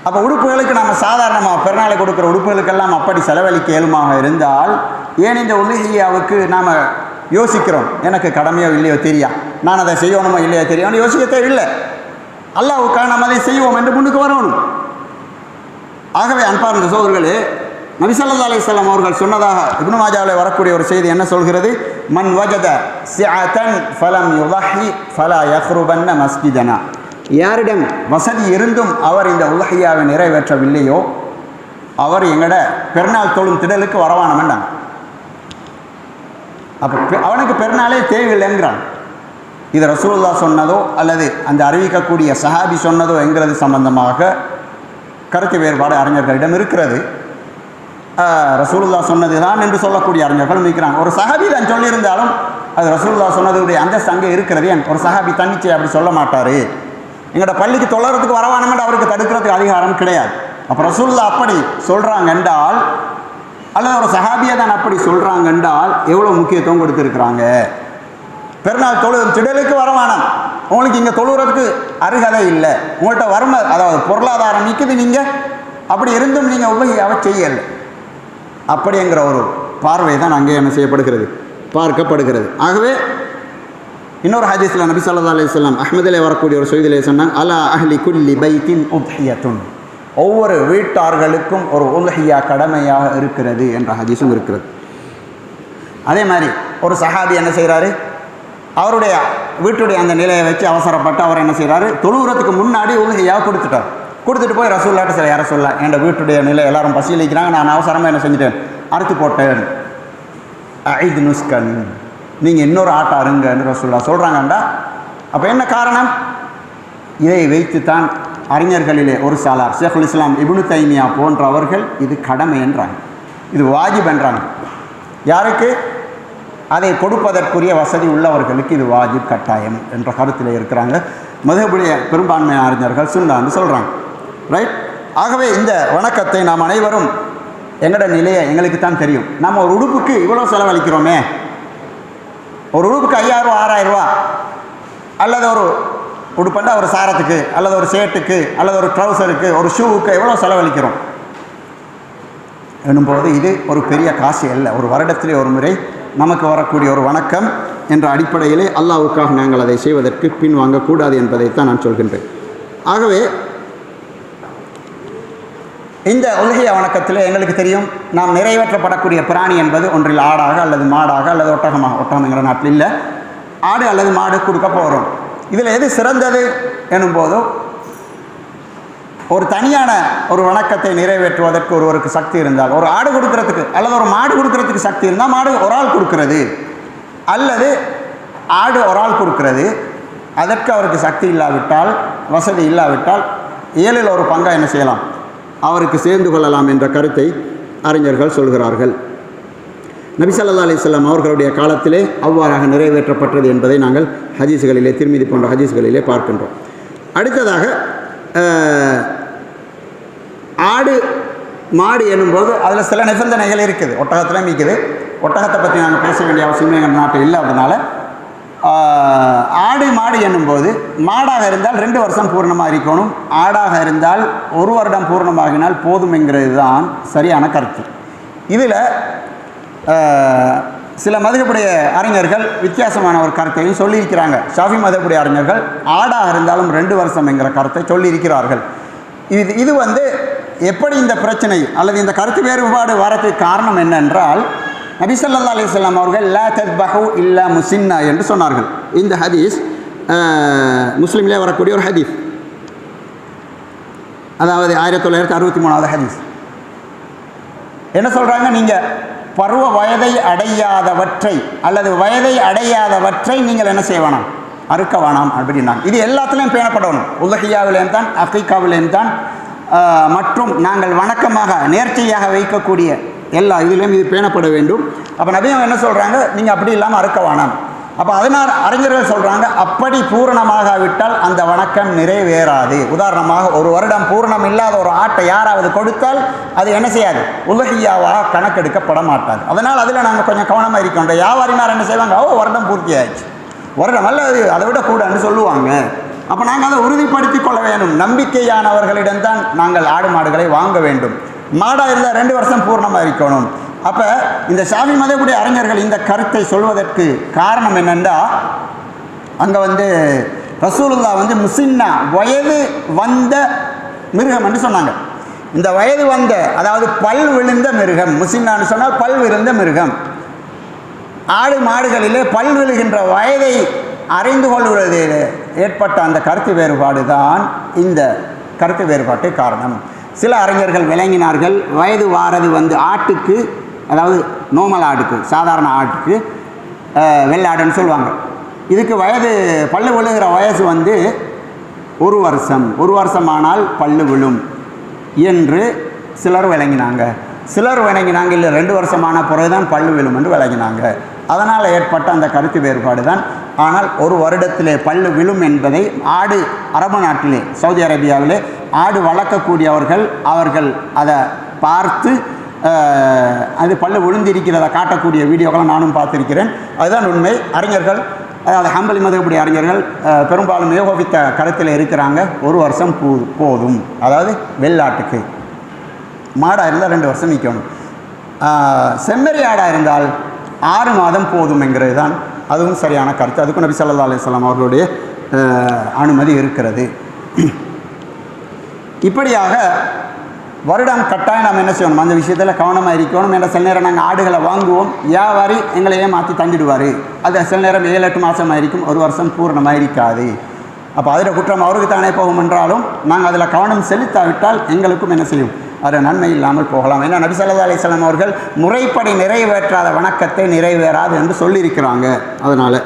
அப்போ உடுப்புகளுக்கு நம்ம சாதாரணமாக பெருநாளை கொடுக்குற உடுப்புகளுக்கெல்லாம் அப்படி செலவழிக்க இயலுமாக இருந்தால் ஏன் இந்த உலகியாவுக்கு நாம் யோசிக்கிறோம்? எனக்கு கடமையோ இல்லையோ தெரியா, நான் அதை செய்யணுமோ இல்லையோ தெரியும்னு யோசிக்க தேவையில்லை. அல்லாஹ்வுக்காக நம்ம அதை செய்வோம் என்று முன்னுக்கு வரணும். ஆகவே அன்பார்ந்த சகோதரர்களே, நபி ஸல்லல்லாஹு அலைஹி வஸல்லம் அவர்கள் சொன்னதாக இப்னு மாஜாவிலே வரக்கூடிய ஒரு செய்தி என்ன சொல்கிறது? மன் வஜத சிஅதன் ஃபலம் யுலஹி ஃபலா யக்ருபன்ன மஸ்ஜிதனா. யாரிடம் வசதி இருந்தும் அவர் இந்த உலஹியாவை நிறைவேற்றவில்லையோ அவர் எங்கட பெருநாள் தொழும் திடலுக்கு வரவான வேண்டாம். அப்போ அவனுக்கு பெருநாளே தேவையில்லைங்கிறான். இது ரசூலுல்லாஹ் சொன்னதோ அல்லது அந்த அறிவிக்கக்கூடிய சஹாபி சொன்னதோ என்கிறது சம்பந்தமாக கருத்து வேறுபாடு அறிஞர்களிடம் இருக்கிறது. ரசூலுல்லாஹ் சொன்னது தான் என்று சொல்லக்கூடிய அறிஞர்களும் இருக்கிறாங்க. ஒரு சஹாபி தான் சொல்லியிருந்தாலும் அது ரசூலுல்லாஹ் சொன்னதுடைய அந்தஸ்து அங்கே இருக்கிறது. ஒரு சஹாபி தன்னிச்சை அப்படி சொல்ல மாட்டார். எங்களோட பள்ளிக்கு தொழறதுக்கு வரவானமென்று அவருக்கு தடுக்கிறதுக்கு அதிகாரம் கிடையாது. அப்போ ரசூலுல்லாஹ் அப்படி சொல்கிறாங்க என்றால் அல்லது ஒரு சஹாபியை தான் அப்படி சொல்கிறாங்க என்றால் எவ்வளோ முக்கியத்துவம் கொடுத்துருக்குறாங்க. பெருநாள் தொழும் திடலுக்கு வரவானம், உங்களுக்கு இங்கே தொழுகிறதுக்கு அருகதை இல்லை, உங்கள்கிட்ட வறுமை அதாவது பொருளாதாரம் நிற்குது, நீங்கள் அப்படி இருந்தும் நீங்கள் உலகியாவை செய்யலை அப்படிங்கிற ஒரு பார்வை தான் அங்கே என்ன செய்யப்படுகிறது, பார்க்கப்படுகிறது. ஆகவே இன்னொரு ஹதீஸில் நபி ஸல்லல்லாஹு அலைஹி வஸல்லம் அஹ்மதிலே வரக்கூடிய ஒரு செய்தியிலே சொன்னாங்க, அலா அஹ்லி குல்லி பைத்தின் உத்ஹியத்துன், ஒவ்வொரு வீட்டார்களுக்கும் ஒரு உல்ஹியா கடமையாக இருக்கிறது என்ற ஹதீஸும் இருக்கிறது. அதே மாதிரி ஒரு சஹாபி என்ன செய்கிறாரு, அவருடைய வீட்டுடைய அந்த நிலையை வச்சு அவசரப்பட்டு அவர் என்ன செய்கிறாரு, தொழுகிறதுக்கு முன்னாடி உல்ஹியாவை கொடுத்துட்டு போய் ரசூலுல்லாஹ்ட்ட சில யாரை சொல்ல, என் வீட்டுடைய நிலை எல்லாரும் பசியளிக்கிறாங்க, நான் அவசரமாக என்ன செஞ்சுட்டேன், அறுத்து போட்டேன், ஐது நுஸ்கன், நீங்கள் இன்னொரு ஆட்டை அருங்கன்னு ரசூலுல்லாஹ் சொல்கிறாங்கண்டா அப்போ என்ன காரணம்? இதை வைத்துத்தான் அறிஞர்களிலே ஒரு சாலார் ஷேகுல் இஸ்லாம் இப்னு தைமியா போன்றவர்கள் இது கடமை என்றாங்க, இது வாஜிப் என்றாங்க. யாருக்கு? அதை கொடுப்பதற்குரிய வசதி உள்ளவர்களுக்கு இது வாஜிப் கட்டாயம் என்ற கருத்தில் இருக்கிறாங்க. மதுஹபுடைய பெரும்பான்மையான அறிஞர்கள் சுன்னான்னு சொல்கிறாங்க. ரைட். ஆகவே இந்த வணக்கத்தை நாம் அனைவரும் எங்களோட நிலையை எங்களுக்கு தான் தெரியும். நம்ம ஒரு உடுப்புக்கு இவ்வளோ செலவழிக்கிறோமே, ஒரு உடுப்புக்கு 5000 ரூபா 6000 ரூபா, அல்லது ஒரு உடுப்பண்டா ஒரு சாரத்துக்கு அல்லது ஒரு ஷர்ட்டுக்கு அல்லது ஒரு ட்ரௌசருக்கு ஒரு ஷூவுக்கு எவ்வளோ செலவழிக்கிறோம் எனும்போது இது ஒரு பெரிய காசு அல்ல. ஒரு வருடத்திலே ஒரு முறை நமக்கு வரக்கூடிய ஒரு வணக்கம் என்ற அடிப்படையிலே அல்லாஹ்வுக்காக நாங்கள் அதை செய்வதற்கு பின்வாங்கக்கூடாது என்பதைத்தான் நான் சொல்கின்றேன். ஆகவே இந்த உலகிய வணக்கத்தில் எங்களுக்கு தெரியும், நாம் நிறைவேற்றப்படக்கூடிய பிராணி என்பது ஒன்றில் ஆடாக அல்லது மாடாக அல்லது ஒட்டகமாக, ஒட்டகங்கிற நாட்டில் இல்லை, ஆடு அல்லது மாடு கொடுக்க போகிறோம். இதில் எது சிறந்தது எனும்போதோ, ஒரு தனியான ஒரு வணக்கத்தை நிறைவேற்றுவதற்கு ஒருவருக்கு சக்தி இருந்தால், ஒரு ஆடு கொடுக்கறதுக்கு அல்லது ஒரு மாடு கொடுக்கறதுக்கு சக்தி இருந்தால் மாடு ஒரு ஆள் கொடுக்கிறது, அல்லது ஆடு ஒரு ஆள் கொடுக்கிறது. அதற்கு அவருக்கு சக்தி இல்லாவிட்டால், வசதி இல்லாவிட்டால் 7ல் ஒரு பங்கா என்ன செய்யலாம், அவருக்கு சேர்ந்து கொள்ளலாம் என்ற கருத்தை அறிஞர்கள் சொல்கிறார்கள். நபி ஸல்லல்லாஹு அலைஹி வஸல்லம் அவர்களுடைய காலத்திலே அவ்வாறாக நிறைவேற்றப்பட்டது என்பதை நாங்கள் ஹதீஸ்களிலே, திருமிதி போன்ற ஹதீஸ்களிலே பார்க்கின்றோம். அடுத்ததாக ஆடு மாடு எனும்போது அதில் சில நிபந்தனைகள் இருக்குது. ஒட்டகத்தில் மீக்குது. ஒட்டகத்தை பற்றி நாங்கள் பேச வேண்டிய அவசியமே எங்கள் நாட்டில் இல்லை. அதனால் ஆடு மாடு என்னும்போது, மாடாக இருந்தால் 2 வருஷம் பூர்ணமாக இருக்கணும், ஆடாக இருந்தால் 1 வருடம் பூர்ணமாகினால் போதும் என்கிறது தான் சரியான கருத்து. இதில் சில மதுஹபுடைய அறிஞர்கள் வித்தியாசமான ஒரு கருத்தையும் சொல்லியிருக்கிறாங்க. ஷாஃபி மதுஹபுடைய அறிஞர்கள் ஆடாக இருந்தாலும் 2 வருஷம் என்கிற கருத்தை சொல்லியிருக்கிறார்கள். இது எப்படி இந்த பிரச்சனை அல்லது இந்த கருத்து வேறுபாடு வரதுக்கு காரணம் என்னென்றால், நபி ஸல்லல்லாஹு அலைஹி வஸல்லம் அவர்கள் லா தத்பஹு இல்லா முஸின்னா என்று சொன்னார்கள். இந்த ஹதீஸ் முஸ்லிமிலே வரக்கூடிய ஒரு ஹதீஸ், அதாவது 1963வது ஹதீஸ். என்ன சொல்கிறாங்க, நீங்கள் பருவ வயதை அடையாதவற்றை அல்லது வயதை அடையாதவற்றை நீங்கள் என்ன செய்ய வேணாம், அறுக்க வேணாம் அப்படின்னாங்க. இது எல்லாத்துலேயும் பேணப்படணும். உலகியாவிலேயும் தான், அஃப்ரிக்காவிலேயும் தான், மற்றும் நாங்கள் வணக்கமாக நேர்ச்சையாக வைக்கக்கூடிய எல்லா இதுலேயும் இது பேணப்பட வேண்டும். அப்போ நபியம் என்ன சொல்கிறாங்க, நீங்கள் அப்படி இல்லாமல் அறுக்க வேணாம். அப்போ அதனால் அறிஞர்கள் சொல்கிறாங்க, அப்படி பூரணமாகாவிட்டால் அந்த வணக்கம் நிறைவேறாது. உதாரணமாக 1 வருடம் பூரணம் இல்லாத ஒரு ஆட்டை யாராவது கொடுத்தால் அது என்ன செய்யாது, உலகியாவாக கணக்கெடுக்கப்பட மாட்டாது. அதனால் அதில் நாங்கள் கொஞ்சம் கவனமாக இருக்கோம். வியாபாரிமார் என்ன செய்வாங்க, வருடம் பூர்த்தி ஆயிடுச்சு, வருடம் அல்ல அதை விட கூடன்னு சொல்லுவாங்க. அப்போ நாங்கள் அதை உறுதிப்படுத்தி கொள்ள வேண்டும். நம்பிக்கையானவர்களிடம்தான் நாங்கள் ஆடு மாடுகளை வாங்க வேண்டும். மாடாக இருந்தால் 2 வருஷம் பூர்ணமாக இருக்கணும். அப்போ இந்த ஷாஃபி மதுஹபுடைய அறிஞர்கள் இந்த கருத்தை சொல்வதற்கு காரணம் என்னென்னா, அங்கே ரசூலுல்லாஹ் முஸின்னா வயது வந்த மிருகம் என்று சொன்னாங்க. இந்த வயது வந்த, அதாவது பல் விழுந்த மிருகம், முஸின்னான்னு சொன்னால் பல் விழுந்த மிருகம். ஆடு மாடுகளிலே பல் விழுகின்ற வயதை அறிந்து கொள்வதில் ஏற்பட்ட அந்த கருத்து வேறுபாடு தான் இந்த கருத்து வேறுபாட்டு காரணம். சில அறிஞர்கள் விளங்கினார்கள், வயது வாரது ஆட்டுக்கு, அதாவது நோமல் ஆட்டுக்கு, சாதாரண ஆட்டுக்கு, வெள்ளாடுன்னு சொல்லுவாங்க, இதுக்கு வயது பல்லு விழுகிற வயசு 1 வருஷம், 1 வருஷமானால் பல்லு விழும் என்று சிலர் விளங்கினாங்க. சிலர் விளங்கினாங்க இல்லை 2 வருஷமான பிறகுதான் பல்லு விழும் என்று விளங்கினாங்க. அதனால் ஏற்பட்ட அந்த கருத்து வேறுபாடு தான். ஆனால் 1 வருடத்திலே பல்லு விழும் என்பதை ஆடு, அரபு நாட்டிலே, சவுதி அரேபியாவிலே ஆடு வளர்க்கக்கூடியவர்கள் அவர்கள் அதை பார்த்து அது பல்லு விழுந்திருக்கிறத காட்டக்கூடிய வீடியோக்களை நானும் பார்த்துருக்கிறேன். அதுதான் உண்மை. அறிஞர்கள், அதாவது ஹம்பலி மதுஹபுடைய அறிஞர்கள் பெரும்பாலும் ஏகோபித்த கருத்தில் இருக்கிறாங்க, 1 வருஷம் போதும். அதாவது வெள்ளாட்டுக்கு. மாடாக இருந்தால் 2 வருஷம் நிற்கணும். செம்மறி ஆடாக இருந்தால் 6 மாதம் போதும் என்கிறது தான் அதுவும் சரியான கருத்து. அதுக்கும் நபி ஸல்லல்லாஹு அலைஹி வஸல்லம் அவர்களுடைய அனுமதி இருக்கிறது. இப்படியாக வருடம் கட்டாயம் நாம் என்ன செய்யணும், அந்த விஷயத்தில் கவனமாக இருக்கணும். என்ற சில நேரம் நாங்கள் ஆடுகளை வாங்குவோம், வியாபாரி எங்களையே மாற்றி தந்துடுவார். அது சில நேரம் 7-8 மாதமாக இருக்கும், 1 வருஷம் பூர்ணமாக இருக்காது. அப்போ அதில் குற்றம் அவருக்கு தானே போகும் என்றாலும் நாங்கள் அதில் கவனம் செலுத்தாவிட்டால் எங்களுக்கும் என்ன செய்யும், அது நன்மை இல்லாமல் போகலாம். ஏன்னா நபி ஸல்லல்லாஹு அலைஹி வஸல்லம் அவர்கள் முறைப்படி நிறைவேற்றாத வணக்கத்தை நிறைவேறாது என்று சொல்லியிருக்கிறாங்க. அதனால்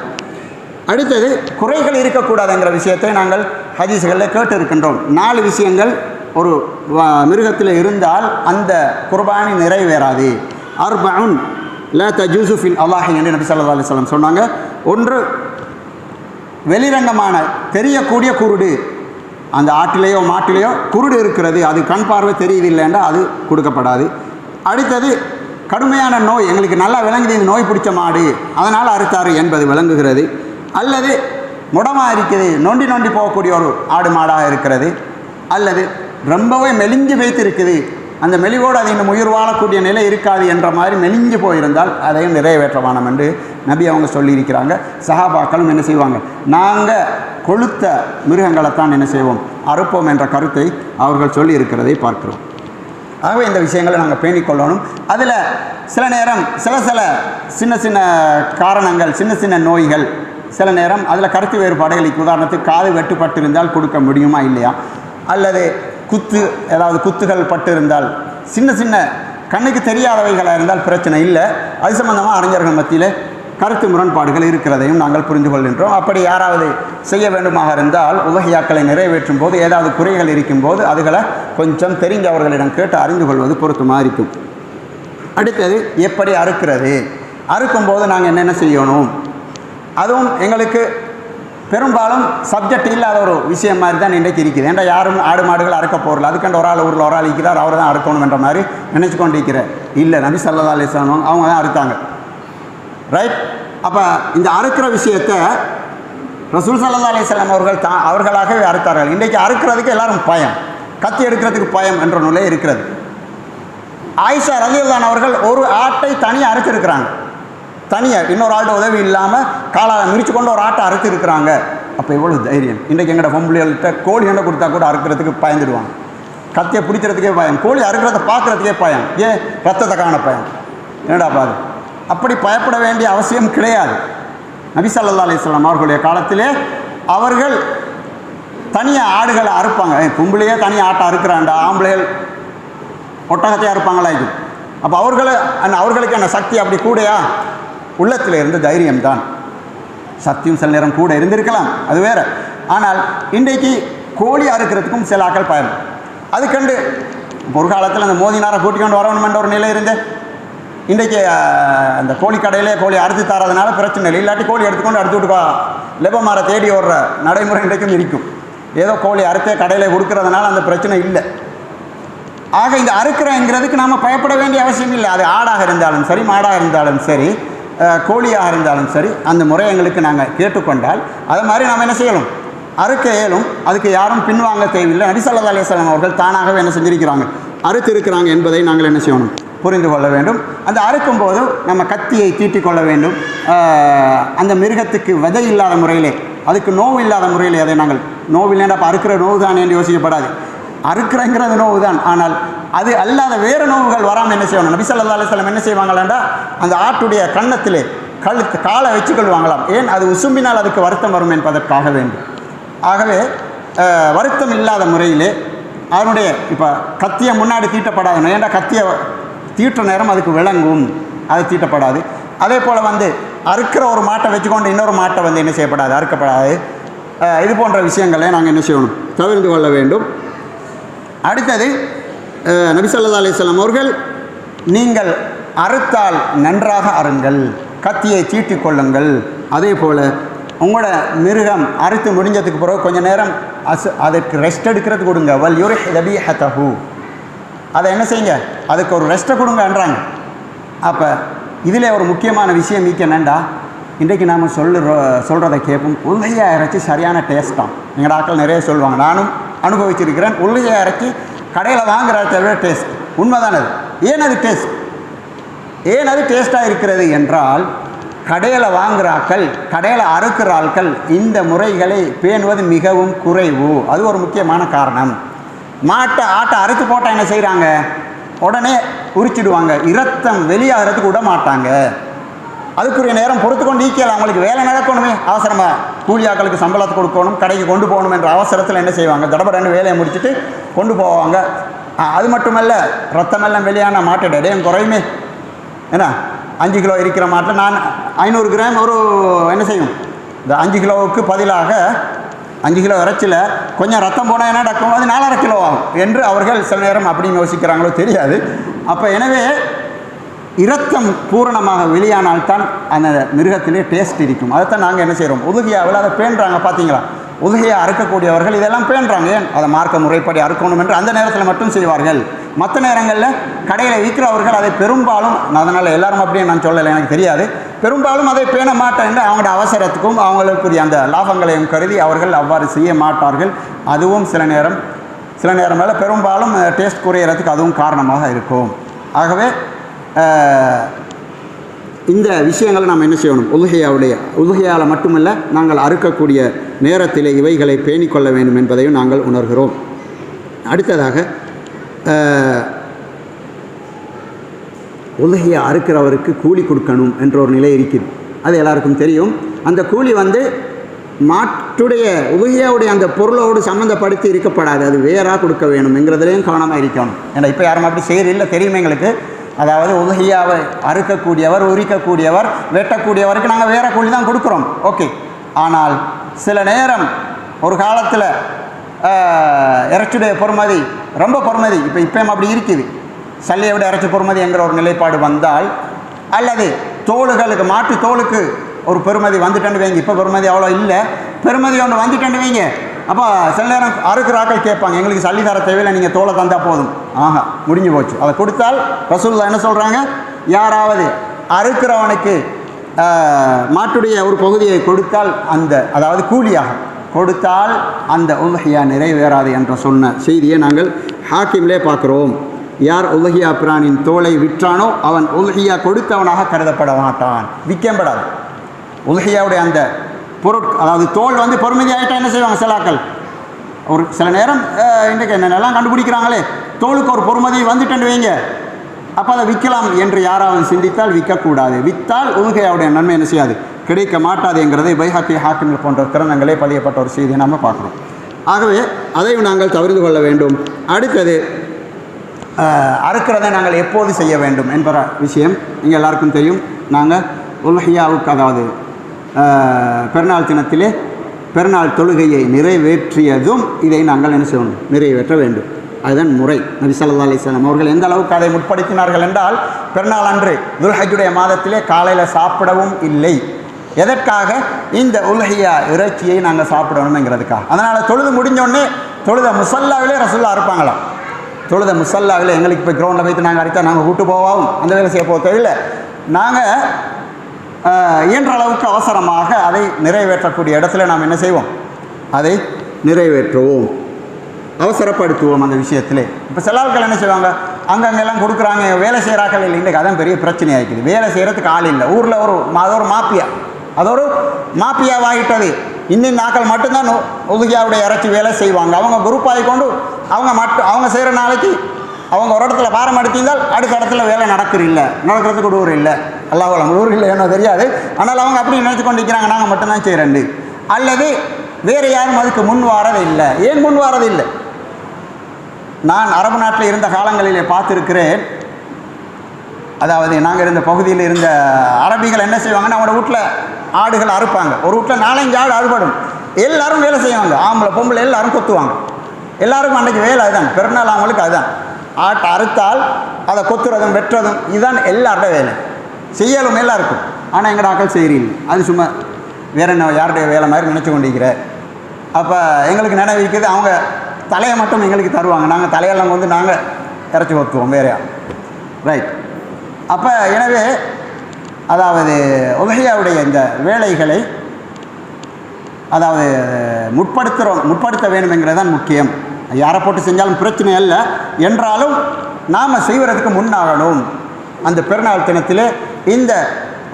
அடுத்தது குறைகள் இருக்கக்கூடாதுங்கிற விஷயத்தை நாங்கள் ஹதீஸ்களில் கேட்டு இருக்கின்றோம். 4 விஷயங்கள் ஒரு மிருகத்தில் இருந்தால் அந்த குர்பானி நிறைவேறாது. அர்பஉன் லா தஜூஸு ஃபில் அல்லாஹி என்று நபி ஸல்லல்லாஹு அலைஹி வஸல்லம் சொன்னாங்க. ஒன்று, வெளிரங்கமான தெரியக்கூடிய குருடு, அந்த ஆட்டிலேயோ மாட்டிலேயோ குருடு இருக்கிறது, அது கண் பார்வை தெரியுதில்லைன்னா அது கொடுக்கப்படாது. அடுத்தது, கடுமையான நோய், எங்களுக்கு நல்லா விளங்குது இந்த நோய் பிடிச்ச மாடு அதனால் அறுத்தாரு என்பது விளங்குகிறது. அல்லது முடமாக இருக்குது, நொண்டி நொண்டி போகக்கூடிய ஒரு ஆடு மாடாக இருக்கிறது. அல்லது ரொம்பவே மெலிஞ்சு வைத்து இருக்குது, அந்த மெலிவோடு அது இன்னும் உயிர் வாழக்கூடிய நிலை இருக்காது என்ற மாதிரி மெலிஞ்சு போயிருந்தால் அதையும் நிறைவேற்றவானம் என்று நபி அவங்க சொல்லியிருக்கிறாங்க. சஹாபாக்களும் என்ன செய்வாங்க, நாங்கள் கொளுத்த மிருகங்களைத்தான் என்ன செய்வோம், அறுப்போம் என்ற கருத்தை அவர்கள் சொல்லி இருக்கிறதை பார்க்கிறோம். ஆகவே இந்த விஷயங்களை நாங்கள் பேணிக்கொள்ளணும். அதில் சில நேரம் சில சின்ன சின்ன காரணங்கள், சின்ன சின்ன நோய்கள், சில நேரம் அதில் கருத்து வேறுபாடுகள், உதாரணத்துக்கு காது வெட்டுப்பட்டிருந்தால் கொடுக்க முடியுமா இல்லையா, அல்லது ஏதாவது குத்துகள் பட்டு இருந்தால், சின்ன சின்ன கண்ணுக்கு தெரியாதவைகளாக இருந்தால் பிரச்சனை இல்லை. அது சம்பந்தமாக அறிஞர்கள் மத்தியில் கருத்து முரண்பாடுகள் இருக்கிறதையும் நாங்கள் புரிந்து கொள்கின்றோம். அப்படி யாராவது செய்ய வேண்டுமாக இருந்தால் உலகியாக்களை நிறைவேற்றும் போது ஏதாவது குறைகள் இருக்கும்போது அதுகளை கொஞ்சம் தெரிந்தவர்களிடம் கேட்டு அறிந்து கொள்வது பொருத்தமாக இருக்கும். அடுத்தது, எப்படி அறுக்கிறது, அறுக்கும்போது நாங்கள் என்னென்ன செய்யணும், அதுவும் எங்களுக்கு பெரும்பாலும் சப்ஜெக்ட் இல்லாத ஒரு விஷயம் மாதிரி தான் இன்றைக்கு இருக்குது. ஏன்டா யாரும் ஆடு மாடுகள் அறுக்க போகிறல, அதுக்கண்டு ஒரு ஆள் ஊரில் ஒரு ஆள் இருக்கிறார், அவர் தான் அறுக்கணும் என்ற மாதிரி நினச்சி கொண்டு இருக்கிறார். இல்லை, நபி ஸல்லல்லாஹு அலைஹி வஸல்லம் அவங்க தான் அறுத்தாங்க. ரைட். அப்போ இந்த அறுக்கிற விஷயத்தை ரசூல் ஸல்லல்லாஹு அலைஹி வஸல்லம் அவர்களாகவே அறுத்தார்கள். இன்றைக்கு அறுக்கிறதுக்கு எல்லாரும் பயம், கத்தி எடுக்கிறதுக்கு பயம் என்ற நிலை இருக்கிறது. ஆயிஷா ரலியல்லாஹு அன்ஹா அவர்கள் ஒரு ஆட்டை தனியாக அறுத்திருக்கிறாங்க, தனியாக இன்னொரு ஆள்கிட்ட உதவி இல்லாமல் காலால் மிரிச்சு கொண்டு ஒரு ஆட்டை அறுத்து இருக்கிறாங்க. அப்போ எவ்வளோ தைரியம். இன்றைக்கு எங்கள்கிட்ட பொம்பளைகள்கிட்ட கோழி எண்ணெய் கொடுத்தா கூட அறுக்கிறதுக்கு பயந்துடுவாங்க, கத்தியை பிடிக்கிறதுக்கே பயம், கோழி அறுக்கிறத பார்க்குறதுக்கே பயம், ஏன் ரத்தத்தை காண பயம். என்னடா பாரு, அப்படி பயப்பட வேண்டிய அவசியம் கிடையாது. நபி ஸல்லல்லாஹு அலைஹி வஸல்லம் அவர்களுடைய காலத்திலே அவர்கள் தனியாக ஆடுகளை அறுப்பாங்க. பொம்பளையே தனியாக ஆட்டை அறுக்கிறாண்டா, ஆம்பளைகள் ஒட்டகத்தையாக அறுப்பாங்களா இது. அப்போ அவர்களுக்கு என்ன சக்தி அப்படி கூடையா, உள்ளத்தில் இருந்த தைரியம்தான். சக்தியும் சில நேரம் கூட இருந்திருக்கலாம், அது வேறு. ஆனால் இன்றைக்கு கோழி அறுக்கிறதுக்கும் சில ஆக்கள் பயம். அதுக்கண்டு ஒரு காலத்தில் அந்த மோதினாரை கூட்டிக்கொண்டு வரணுமென்ற ஒரு நிலை இருந்தேன். இன்றைக்கு அந்த கோழி கடையிலே கோழி அறுத்து தரதுனால பிரச்சனை இல்லை, இல்லாட்டி கோழி எடுத்துக்கொண்டு அறுத்து விட்டுக்கா லெபமாரை தேடி ஓடுற நடைமுறை இன்றைக்கும் இருக்கும். ஏதோ கோழி அறுத்தே கடையில் கொடுக்கறதுனால அந்த பிரச்சனை இல்லை. ஆக இந்த அறுக்கிறங்கிறதுக்கு நாம் பயப்பட வேண்டிய அவசியம் இல்லை. அது ஆடாக இருந்தாலும் சரி, மாடாக இருந்தாலும் சரி, கோழியாக இருந்தாலும் சரி, அந்த முறை எங்களுக்கு நாங்கள் கேட்டுக்கொண்டால் அது மாதிரி நாம் என்ன செய்யணும், அறுக்க இயலும். அதுக்கு யாரும் பின்வாங்க தேவையில்லை. நபி ஸல்லல்லாஹு அலைஹி வஸல்லம் அவர்கள் தானாகவே என்ன செஞ்சிருக்கிறாங்க, அறுத்து இருக்கிறாங்க என்பதை நாங்கள் என்ன செய்யணும், புரிந்து கொள்ள வேண்டும். அந்த அறுக்கும் போது நம்ம கத்தியை தீட்டிக் கொள்ள வேண்டும். அந்த மிருகத்துக்கு விதை இல்லாத முறையிலே, அதுக்கு நோவு இல்லாத முறையிலே அதை நாங்கள், நோவில்லைன்னா அப்போ அறுக்கிற நோவு தான் என்று யோசிக்கப்படாது, அறுக்கிறங்கிறது நோவு தான். ஆனால் அது அல்லாத வேறு நோவுகள் வராமல் என்ன செய்யணும், நபி ஸல்லல்லாஹு அலைஹி வஸல்லம் என்ன செய்வாங்களாண்டா அந்த ஆட்டுடைய கன்னத்திலே காலை வச்சுக்கொள்வாங்களாம். ஏன், அது உசும்பினால் அதுக்கு வருத்தம் வரும் என்பதற்காக வேண்டும். ஆகவே வருத்தம் இல்லாத முறையிலே அதனுடைய இப்போ கத்தியை முன்னாடி தீட்டப்படாது. ஏன்டா கத்தியை தீட்டுற நேரம் அதுக்கு விளங்கும், அது தீட்டப்படாது. அதே போல் அறுக்கிற ஒரு மாட்டை வச்சுக்கொண்டு இன்னொரு மாட்டை என்ன செய்யப்படாது, அறுக்கப்படாது. இது போன்ற விஷயங்களை நாங்கள் என்ன செய்யணும், தவிர்த்து கொள்ள வேண்டும். அடுத்தது, நபி ஸல்லல்லாஹு அலைஹி வஸல்லம் அவர்கள், நீங்கள் அறுத்தால் நன்றாக அறுங்கள், கத்தியை தீட்டிக் கொள்ளுங்கள். அதே போல் உங்களோட மிருகம் அறுத்து முடிஞ்சதுக்கு பிறகு கொஞ்சம் நேரம் அதுக்கு ரெஸ்ட் எடுக்கிறதுக்கு கொடுங்க. வல் யுரிஹ் தபீஹதஹு, அதை என்ன செய்யுங்க, அதுக்கு ஒரு ரெஸ்ட்டை கொடுங்கன்றாங்க. அப்போ இதில் ஒரு முக்கியமான விஷயம் என்னென்னா, இன்றைக்கு நாம் சொல்கிறத கேட்போம், உள்கையை இறைச்சி சரியான டேஸ்ட்டாம். எங்கள் ஆட்கள் நிறைய சொல்லுவாங்க, நானும் அனுபவிச்சிருக்கிறேன். உள்கையை இறைச்சி கடையில் வாங்குறத விட டேஸ்ட், உண்மைதானது. ஏன் அது டேஸ்ட்டாக இருக்கிறது என்றால், கடையில் வாங்குகிறார்கள், கடையில் அறுக்கிறார்கள் இந்த முறைகளை பேணுவது மிகவும் குறைவு. அது ஒரு முக்கியமான காரணம். ஆட்டை அறுத்து போட்டால் என்ன செய்கிறாங்க, உடனே உரிச்சிடுவாங்க, இரத்தம் வெளியாகிறதுக்கு விட மாட்டாங்க. அதுக்குரிய நேரம் பொறுத்து கொண்டு ஈக்கியல், அவங்களுக்கு வேலை நடக்கணுமே, அவசரமாக கூலியாக்களுக்கு சம்பளத்தை கொடுக்கணும், கடைக்கு கொண்டு போகணும் என்ற அவசரத்தில் என்ன செய்வாங்க, தடபடன்னு வேலையை முடிச்சுட்டு கொண்டு போவாங்க. அது மட்டுமல்ல, ரத்தமெல்லாம் வெளியான மாட்டோட இடையும் குறையுமே. ஏன்னா 5 கிலோ இருக்கிற மாட்டில் நான் 500 கிராம் ஒரு என்ன செய்யும், இந்த 5 கிலோவுக்கு பதிலாக 5 கிலோ இறைச்சியில் கொஞ்சம் ரத்தம் போனால் என்ன நடக்கும், அது 4.5 கிலோ ஆகும் என்று அவர்கள் சில நேரம் அப்படின்னு யோசிக்கிறாங்களோ தெரியாது. அப்போ எனவே இரத்தம் பூரணமாக வெளியானால்தான் அந்த மிருகத்திலே டேஸ்ட் இருக்கும். அதைத்தான் நாங்கள் என்ன செய்கிறோம், உதுகியாவில் அதை பேணுறாங்க. பார்த்தீங்களா, உதுகியா அறுக்கக்கூடியவர்கள் இதெல்லாம் பேணுறாங்க. ஏன், அதை மார்க்க முறைப்படி அறுக்கணும் என்று அந்த நேரத்தில் மட்டும் செய்வார்கள். மற்ற நேரங்களில் கடையில் விற்கிறவர்கள் அதை பெரும்பாலும், அதனால் எல்லாரும் அப்படியே நான் சொல்லலை, எனக்கு தெரியாது, பெரும்பாலும் அதை பேண மாட்டேன் என்று அவங்களோட அவசரத்துக்கும் அவங்களுக்குரிய அந்த லாபங்களையும் கருதி அவர்கள் அவ்வாறு செய்ய மாட்டார்கள். அதுவும் சில நேரம் மேலே பெரும்பாலும் டேஸ்ட் குறையிறதுக்கு அதுவும் காரணமாக இருக்கும். ஆகவே இந்த விஷயங்களை நாம் என்ன செய்யணும், உதுகியாவில் மட்டுமல்ல நாங்கள் அறுக்கக்கூடிய நேரத்தில் இவைகளை பேணிக்கொள்ள வேண்டும் என்பதையும் நாங்கள் உணர்கிறோம். அடுத்ததாக உதுகியா அறுக்கிறவருக்கு கூலி கொடுக்கணும் என்ற ஒரு நிலை இருக்குது. அது எல்லாருக்கும் தெரியும். அந்த கூலி மாட்டுடைய உதுகியாவுடைய அந்த பொருளோடு சம்மந்தப்படுத்தி இருக்கப்படாது, அது வேறாக கொடுக்க வேணும் என்கிறதுலையும் கவனமாக இருக்கணும். ஏன்னா இப்போ யாரும் அப்படி செய்யறதில்லை, தெரியுமே எங்களுக்கு. அதாவது உதுகியாவை அறுக்கக்கூடியவர், உரிக்கக்கூடியவர், வெட்டக்கூடியவருக்கு நாங்கள் வேறு கூலி தான் கொடுக்குறோம், ஓகே. ஆனால் சில நேரம் ஒரு காலத்தில் இறைச்சியுடைய பொறுமதி ரொம்ப பொறுமதி, இப்போயும் அப்படி இருக்குது, சல்லியை விட இறைச்சி பொறுமதி என்கிற ஒரு நிலைப்பாடு வந்தால், அல்லது தோளுகளுக்கு, மாட்டு தோலுக்கு ஒரு பெருமதி வந்துட்டேன்னு வைங்க, இப்போ பெருமதி அவ்வளோ இல்லை, பெருமதி ஒன்று வந்துட்டேன்னு வைங்க, அப்போ சில நேரம் அறுக்கிறாக்கள் கேட்பாங்க, எங்களுக்கு சல்லி தர தேவையில்லை, நீங்கள் தோலை தந்தால் போதும். ஆஹா, முடிஞ்சு போச்சு. அதை கொடுத்தால் ரசூலுல்லாஹ் என்ன சொல்கிறாங்க, யாராவது அறுக்கிறவனுக்கு மாட்டுடைய ஒரு பகுதியை கொடுத்தால், அதாவது கூலியாக கொடுத்தால் அந்த உதுகியா நிறைவேறாது என்ற சொன்ன செய்தியை நாங்கள் ஹாக்கிம்லே பார்க்குறோம். யார் உதுகியா பிராணின் தோலை விற்றானோ அவன் உதுகியா கொடுத்தவனாக கருதப்பட மாட்டான், விற்கப்படாது. உதுகியாவுடைய அந்த அதாவது தோல் பொறுமதி ஆகிட்டா என்ன செய்வாங்க சிலாக்கள், ஒரு சில நேரம் இன்றைக்கு என்னென்னலாம் கண்டுபிடிக்கிறாங்களே, தோலுக்கு ஒரு பொறுமதி வந்துட்டு வைங்க, அப்போ அதை விற்கலாம் என்று யாராவது சிந்தித்தால் விற்கக்கூடாது. விற்றால் உதுகியாவுடைய நன்மை என்ன செய்யாது, கிடைக்க மாட்டாது என்கிறதை பைஹக்கி, ஹாக்கிம் போன்ற கிரந்தங்களே பதியப்பட்ட ஒரு செய்தியை நம்ம பார்க்குறோம். ஆகவே அதையும் நாங்கள் தவிர்த்து கொள்ள வேண்டும். அடுத்தது அறுக்கிறதை நாங்கள் எப்போது செய்ய வேண்டும் என்கிற விஷயம் நீங்கள் எல்லாருக்கும் தெரியும். நாங்கள் உதுகியாவுக்கு, அதாவது பெருநாள் தினத்திலே பெருநாள் தொழுகையை நிறைவேற்றியதும் இதை நாங்கள் என்ன செய்யணும், நிறைவேற்ற வேண்டும். அதுதான் முறை. நபி ஸல்லல்லாஹு அலைஹி வஸல்லம் அவர்கள் எந்த அளவுக்கு அதை முற்படுத்தினார்கள் என்றால், பெருநாள் அன்று துல்ஹஜ்ஜுடைய மாதத்திலே காலையில் சாப்பிடவும் இல்லை. எதற்காக, இந்த உல்ஹியா இறைச்சியை நாங்கள் சாப்பிடணுங்கிறதுக்காக. அதனால் தொழுது முடிஞ்சோடனே தொழுத முசல்லாவிலே ரசூலுல்லாஹ் அறுப்பாங்களாம். தொழுத முசல்லாவில் எங்களுக்கு இப்போ கிரவுண்டில் வைத்து நாங்கள் அடித்தா நாங்கள் கூட்டு போவோம், அந்த வேலை செய்ய போக தேவையில்லை. நாங்கள் இயன்ற அளவுக்கு அவசரமாக அதை நிறைவேற்றக்கூடிய இடத்துல நாம் என்ன செய்வோம், அதை நிறைவேற்றுவோம், அவசரப்படுத்துவோம் அந்த விஷயத்திலே. இப்போ சில ஆட்கள் என்ன செய்வாங்க, அங்கங்கெல்லாம் கொடுக்குறாங்க, வேலை செய்கிறாக்கள் இல்லை. இன்றைக்கு அதான் பெரிய பிரச்சனையாக இருக்குது. வேலை செய்கிறதுக்கு ஆள் இல்லை. ஊரில் ஒரு மாப்பியா, அது ஒரு மாப்பியாவாகிட்டது. இன்னும் நாட்கள் மட்டும்தான் உதுகியாவுடைய இறைச்சி வேலை செய்வாங்க. அவங்க குரூப் ஆகிக்கொண்டு அவங்க செய்கிற நாளைக்கு அவங்க ஒரு இடத்துல பாரம் எடுத்திருந்தால் அடுத்த இடத்துல வேலை நடக்கிறதுக்கு ஒரு ஊர் இல்லை. அல்லாஹ் ஊர் இல்லை என்ன தெரியாது. ஆனால் அவங்க அப்படி நினைச்சு கொண்டு இருக்கிறாங்க, நாங்கள் மட்டும்தான் செய்கிறேன். அல்லது வேறு யாரும் அதுக்கு முன் வாரது இல்லை. ஏன் முன் வாரது இல்லை? நான் அரபு நாட்டில் இருந்த காலங்களிலே பார்த்துருக்கிறேன். அதாவது நாங்கள் இருந்த பகுதியில் இருந்த அரபிகள் என்ன செய்வாங்கன்னா, அவங்களோட வீட்டில் ஆடுகள் அறுப்பாங்க. ஒரு வீட்டில் 4-5 ஆடு அறுபடும். எல்லோரும் வேலை செய்வாங்க, ஆம்பளை பொம்பளை எல்லோரும் கொத்துவாங்க. எல்லாருக்கும் அன்றைக்கு வேலை அதுதான், பெருநாள் அவங்களுக்கு அதுதான். ஆட்டை அறுத்தால் அதை கொத்துறதும் வெட்டுறதும் இதுதான் எல்லாரோட வேலை, செய்யலும் எல்லாருக்கும். ஆனால் எங்கட ஆக்கள் செய்கிறீங்க, அது சும்மா வேற என்ன யாருடைய வேலை மாதிரி நினச்சி கொண்டிருக்கிற. அப்போ எங்களுக்கு நினைவிக்குது, அவங்க தலையை மட்டும் எங்களுக்கு தருவாங்க, நாங்கள் தலையெல்லாம் வந்து நாங்கள் இறச்சி கொத்துவோம் வேறையா, ரைட். அப்போ எனவே அதாவது உதுஹியாவுடைய இந்த வேலைகளை அதாவது முற்படுத்த வேண்டும்ங்கிறது தான் முக்கியம். யாரை போட்டு செஞ்சாலும் பிரச்சனை இல்லை என்றாலும் நாம் செய்வதற்கு முன்னாகணும். அந்த பெருநாள் தினத்தில் இந்த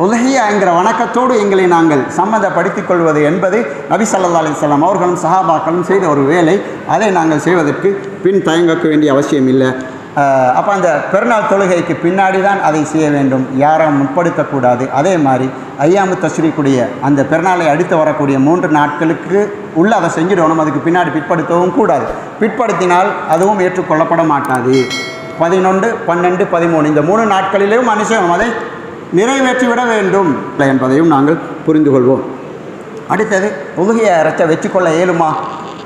உதுஹியா என்கிற வணக்கத்தோடு எங்களை நாங்கள் சம்மந்தப்படுத்திக் கொள்வது என்பது நபி ஸல்லல்லாஹு அலைஹி வஸல்லம் அவர்களும் சஹாபாக்களும் செய்த ஒரு வேலை. அதை நாங்கள் செய்வதற்கு பின் தயங்க வேண்டிய அவசியம் இல்லை. அப்போ அந்த பெருநாள் தொழுகைக்கு பின்னாடி தான் அதை செய்ய வேண்டும், யாரும் முற்படுத்தக்கூடாது. அதே மாதிரி ஐயாமு தஷ்ரீக்குடைய அந்த பெருநாளை அடுத்து வரக்கூடிய 3 நாட்களுக்கு உள்ள அதை செஞ்சிடணும். அதுக்கு பின்னாடி பிற்படுத்தவும் கூடாது. பிற்படுத்தினால் அதுவும் ஏற்றுக்கொள்ளப்பட மாட்டாது. 11, 12, 13 இந்த 3 நாட்களிலேயும் மனுஷன் அதை நிறைவேற்றிவிட வேண்டும் என்பதையும் நாங்கள் புரிந்து கொள்வோம். அடுத்தது உலுஹியா இறைச்ச வச்சுக்கொள்ள இயலுமா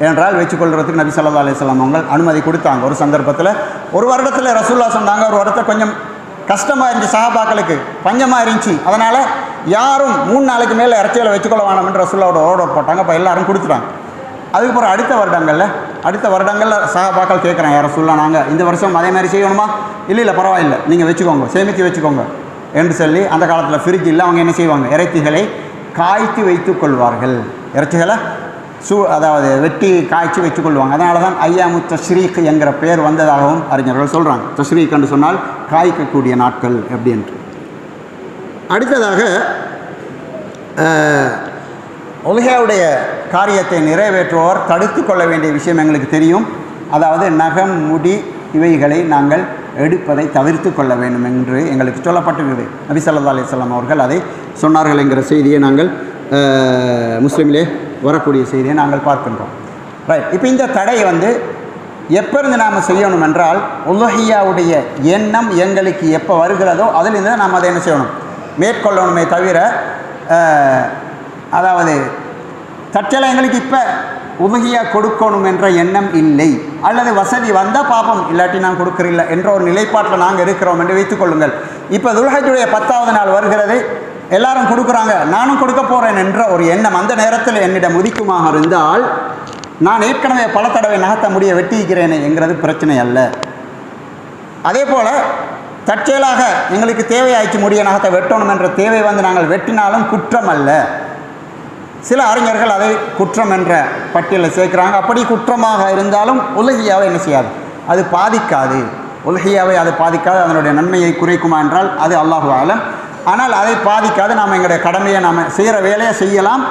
என்றால் வச்சுக்கொள்கிறதுக்கு நபி ஸல்லல்லாஹு அலைஹி வஸல்லம் அவங்க அனுமதி கொடுத்தாங்க. ஒரு சந்தர்ப்பத்தில் ஒரு வருடத்தில் ரசூலுல்லாஹ் சொன்னாங்க, ஒரு வருடத்தில் கொஞ்சம் கஷ்டமாக இருந்துச்சு, சஹாபாக்களுக்கு பஞ்சமாக இருந்துச்சு, அதனால் யாரும் 3 நாளைக்கு மேலே இறைச்சிகளை வச்சுக்கொள்ள வேணாம் என்று ரசூலுல்லாஹோட ஆர்டர் போட்டாங்க. அப்போ எல்லாரும் கொடுத்துட்டாங்க. அதுக்கப்புறம் அடுத்த வருடங்களில் சஹாபாக்கள் கேட்குறாங்க, யார் ரசூலுல்லாஹ் நாங்கள் இந்த வருஷம் அதே மாதிரி செய்யணுமா? இல்லை பரவாயில்லை, நீங்கள் வச்சுக்கோங்க, சேமித்து வச்சுக்கோங்க என்று சொல்லி, அந்த காலத்தில் ஃப்ரிட்ஜ் இல்லை, அவங்க என்ன செய்வாங்க, இறைச்சிகளை காய்ச்சி வைத்துக் கொள்வார்கள். இறைச்சிகளை அதாவது வெட்டி காய்ச்சி வச்சுக்கொள்வாங்க. அதனால தான் ஐயாமு தஷ்ரீக் என்கிற பெயர் வந்ததாகவும் அறிஞர்கள் சொல்கிறாங்க. தஷ்ரீக் என்று சொன்னால் காய்க்கக்கூடிய நாட்கள் அப்படின்ட்டு. அடுத்ததாக உலுஹியாவுடைய காரியத்தை நிறைவேற்றுவோர் தடுத்து கொள்ள வேண்டிய விஷயம் எங்களுக்கு தெரியும். அதாவது நகம், முடி இவைகளை நாங்கள் எடுப்பதை தவிர்த்து கொள்ள வேண்டும் என்று எங்களுக்கு சொல்லப்பட்டிருக்கிறது. நபி ஸல்லல்லாஹு அலைஹி வஸல்லம் அவர்கள் அதை சொன்னார்கள் என்கிற செய்தியை நாங்கள் முஸ்லீமிலே வரக்கூடிய செய்தியை நாங்கள் பார்க்கின்றோம். ரைட். இப்போ இந்த தடை எப்போருந்து நாம் செய்யணும் என்றால், உலுஹியாவுடைய எண்ணம் எங்களுக்கு எப்போ வருகிறதோ அதிலிருந்து நாம் அதை என்ன செய்யணும், மேற்கொள்ளணுமே தவிர, அதாவது தற்செயலாக எங்களுக்கு இப்போ உலுஹியா கொடுக்கணும் என்ற எண்ணம் இல்லை, அல்லது வசதி வந்தால் பாப்போம், இல்லாட்டி நான் கொடுக்குறில்ல என்ற ஒரு நிலைப்பாட்டில் நாங்கள் இருக்கிறோம் என்று வைத்துக்கொள்ளுங்கள். இப்போ துல்ஹஜ்ஜுடைய 10வது நாள் வருகிறது, எல்லாரும் கொடுக்குறாங்க, நானும் கொடுக்க போகிறேன் என்ற ஒரு எண்ணம் அந்த நேரத்தில் என்னிடம் உதிக்குமாக இருந்தால், நான் ஏற்கனவே பல தடவை நகர்த்த முடிய வெட்டிக்கிறேனே என்கிறது பிரச்சனை அல்ல. அதே போல் தற்செயலாக எங்களுக்கு தேவையாய்ச்சி முடிய நகத்தை வெட்டணும் என்ற தேவை நாங்கள் வெட்டினாலும் குற்றம் அல்ல. சில அறிஞர்கள் அதை குற்றம் என்ற பட்டியலில் சேர்க்கிறாங்க. அப்படி குற்றமாக இருந்தாலும் உலுஹியாவை என்ன செய்யாது, அது பாதிக்காது. உலுஹியாவை அது பாதிக்காது. அதனுடைய நன்மையை குறைக்குமா என்றால் அது அல்லாஹு ஆலம். ஆனால் அதை பாதிக்காது. நாம் எங்களுடைய கடமையை நாம் செய்கிற வேலையை செய்யலாம்.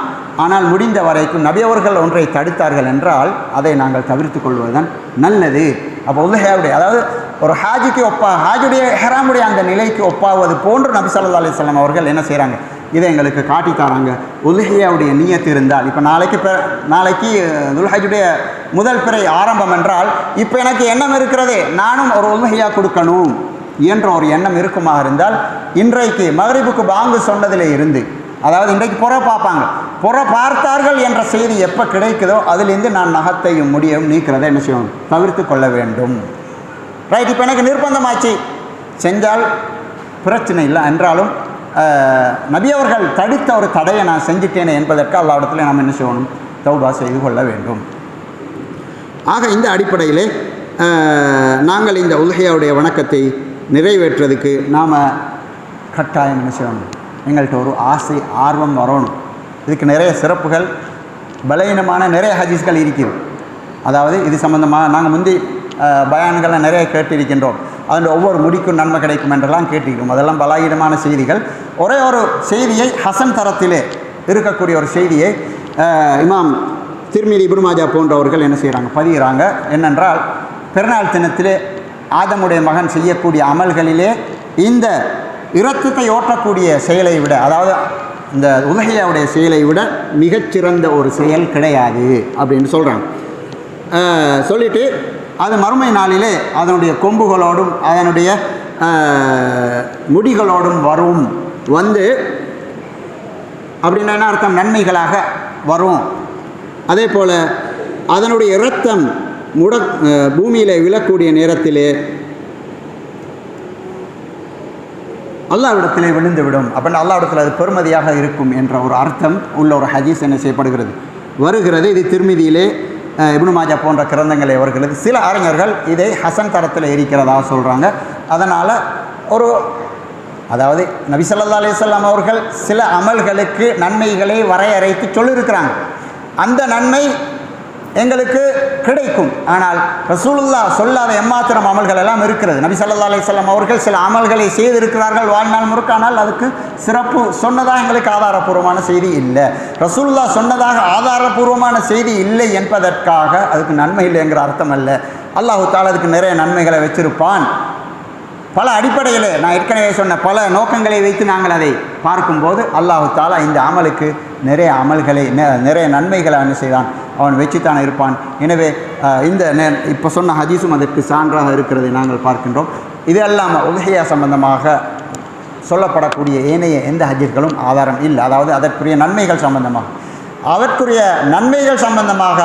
ஆனால் முடிந்த வரைக்கும் நபி அவர்கள் ஒன்றை தடுத்தார்கள் என்றால் அதை நாங்கள் தவிர்த்து கொள்வதுதான் நல்லது. அப்போ உலுஹியாவுடைய, அதாவது ஒரு ஹாஜிக்கு ஹாஜுடைய ஹெராமுடைய அந்த நிலைக்கு ஒப்பாவது போன்று நபி ஸல்லல்லாஹு அலைஹி வஸல்லம் அவர்கள் என்ன செய்கிறாங்க, இதை எங்களுக்கு காட்டித்தாராங்க. உலுஹியாவுடைய நியத்து இருந்தால், இப்போ நாளைக்கு துல்ஹஜ்ஜுடைய முதல் பிறை ஆரம்பம் என்றால், இப்போ எனக்கு எண்ணம் இருக்கிறதே நானும் ஒரு உலுஹியா கொடுக்கணும் என்ற ஒரு எண்ணம் இருக்குமாக இருந்தால், இன்றைக்கு மக்ரிபுக்கு பாங்கு சொன்னதிலே இருந்து, அதாவது இன்றைக்கு புற பார்ப்பாங்க, புற பார்த்தார்கள் என்ற செய்தி எப்போ கிடைக்குதோ அதிலிருந்து நான் நகத்தையும் முடியும் நீக்கிறதை என்ன செய்யணும், தவிர்த்து கொள்ள வேண்டும். ரைட். இப்போ எனக்கு நிர்பந்தமாச்சு, செஞ்சால் பிரச்சனை இல்லை என்றாலும் நபி அவர்கள் தடுத்த ஒரு தடையை நான் செஞ்சுட்டேனே என்பதற்கு அல்லாஹ்விடத்தில் நாம் என்ன செய்யணும், தௌபா செய்து கொள்ள வேண்டும். ஆக இந்த அடிப்படையிலே நாங்கள் இந்த உலுஹியாவுடைய வணக்கத்தை நிறைவேற்றுறதுக்கு நாம் கட்டாயம் என்ன செய்யணும், எங்கள்கிட்ட ஒரு ஆசை ஆர்வம் வரணும். இதுக்கு நிறைய சிறப்புகள், பலவீனமான நிறைய ஹதீஸ்கள் இருக்குது. அதாவது இது சம்பந்தமாக நாங்கள் முந்தி பயான்களை நிறைய கேட்டிருக்கின்றோம். அதில் ஒவ்வொரு முடிக்கும் நன்மை கிடைக்கும் என்றெல்லாம் கேட்டிருக்கோம். அதெல்லாம் பலவீனமான செய்திகள். ஒரே ஒரு செய்தியை ஹசன் தரத்திலே இருக்கக்கூடிய ஒரு செய்தியை இமாம் திர்மிதி, இப்னு மாஜா போன்றவர்கள் என்ன செய்கிறாங்க, பதிகிறாங்க. என்னென்றால், பெருநாள் தினத்திலே ஆதமுடைய மகன் செய்யக்கூடிய அமல்களிலே இந்த இரத்தத்தை ஓட்டக்கூடிய செயலை விட, அதாவது இந்த உலுஹியாவுடைய செயலை விட மிகச்சிறந்த ஒரு செயல் கிடையாது அப்படின்னு சொல்கிறாங்க. சொல்லிவிட்டு அது மறுமை நாளிலே அதனுடைய கொம்புகளோடும் அதனுடைய முடிகளோடும் வந்து அப்படின்னா என்ன அர்த்தம், நன்மைகளாக வரும். அதே போல் அதனுடைய இரத்தம் பூமியில் விழக்கூடிய நேரத்திலே அல்லாஹ்விடத்திலே விழுந்துவிடும். அப்படின்னா அல்லாஹ்விடத்தில் அது பெருமதியாக இருக்கும் என்ற ஒரு அர்த்தம் உள்ள ஒரு ஹதீஸ் என்ன செய்யப்படுகிறது, வருகிறது. இது திர்மிதியிலே, இப்னு மாஜா போன்ற கிரந்தங்களை அவர்களுக்கு சில அறிஞர்கள் இதை ஹசன் தரத்தில் இருக்கிறதா சொல்கிறாங்க. அதனால் அதாவது நபி ஸல்லல்லாஹு அலைஹி வஸல்லம் அவர்கள் சில அமல்களுக்கு நன்மைகளை வரையறைத்து சொல்லியிருக்கிறாங்க. அந்த நன்மை எங்களுக்கு கிடைக்கும். ஆனால் ரசூலுல்லாஹ் சொல்லாத எம்மாத்திரம் அமல்கள் எல்லாம் இருக்கிறது. நபி ஸல்லல்லாஹு அலைஹி வஸல்லம் அவர்கள் சில அமல்களை செய்திருக்கிறார்கள் வாழ்நாள் முறுக்கானால் அதுக்கு சிறப்பு சொன்னதாக எங்களுக்கு ஆதாரபூர்வமான செய்தி இல்லை. ரசூலுல்லாஹ் சொன்னதாக ஆதாரபூர்வமான செய்தி இல்லை என்பதற்காக அதுக்கு நன்மை இல்லை என்கிற அர்த்தம் அல்ல. அல்லாஹு தஆலா அதுக்கு நிறைய நன்மைகளை வச்சிருப்பான். பல அடிப்படையில் நான் ஏற்கனவே சொன்ன பல நோக்கங்களை வைத்து நாங்கள் அதை பார்க்கும்போது அல்லாஹு தஆலா இந்த அமலுக்கு நிறைய அமல்களை நிறைய நன்மைகளை என்ன செய்தான், அவன் வச்சுத்தான் இருப்பான். எனவே இந்த இப்போ சொன்ன ஹதீஸும் அதற்கு சான்றாக இருக்கிறதை நாங்கள் பார்க்கின்றோம். இது அல்லாமல் உலுஹியா சம்பந்தமாக சொல்லப்படக்கூடிய ஏனைய எந்த ஹதீஸ்களும் ஆதாரம் இல்லை. அதாவது அதற்குரிய நன்மைகள் சம்பந்தமாக அதற்குரிய நன்மைகள் சம்பந்தமாக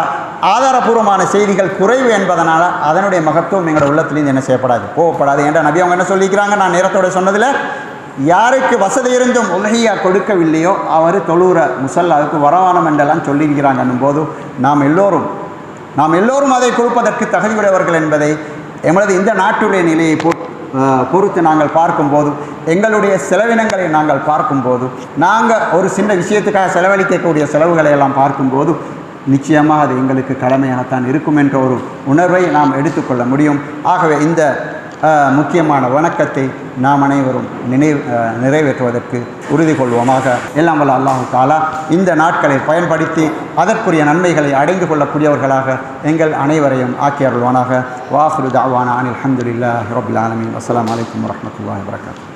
ஆதாரபூர்வமான செய்திகள் குறைவு என்பதனால் அதனுடைய மகத்துவம் எங்களோட உள்ளத்திலேருந்து என்ன செய்யப்படாது, போகப்படாது என்ற நபி அவங்க என்ன சொல்லிக்கிறாங்க. நான் நேரத்தோடு சொன்னதில், யாருக்கு வசதி இருந்தும் உலகியா கொடுக்கவில்லையோ அவர் தொழுற முசல்லாவுக்கு வரவானம் என்றெல்லாம் சொல்லியிருக்கிறாங்கன்னும் போது நாம் எல்லோரும் அதை கொடுப்பதற்கு தகுதியுடையவர்கள் என்பதை எமது இந்த நாட்டுடைய நிலையை பொறுத்து நாங்கள் பார்க்கும்போது, எங்களுடைய செலவினங்களை நாங்கள் பார்க்கும்போது, நாங்கள் ஒரு சின்ன விஷயத்துக்காக செலவழிக்கக்கூடிய செலவுகளை எல்லாம் பார்க்கும்போது நிச்சயமாக அது எங்களுக்கு கடமையாகத்தான் இருக்கும் என்ற ஒரு உணர்வை நாம் எடுத்துக்கொள்ள முடியும். ஆகவே இந்த முக்கியமான வணக்கத்தை நாம் அனைவரும் நிறைவேற்றுவதற்கு உறுதி கொள்வோமாக. எல்லாம் வல்ல அல்லாஹு தஆலா இந்த நாட்களை பயன்படுத்தி அதற்குரிய நன்மைகளை அடைந்து கொள்ளக்கூடியவர்களாக எங்கள் அனைவரையும் ஆக்கி அருள்வானாக. வாஹிரு தஅவானா அனில் ஹம்துலில்லாஹி ரப்பில் ஆலமீன். அஸ்ஸலாமு அலைக்கும் வரஹ்மத்துல்லாஹி வபரகாத்துஹு.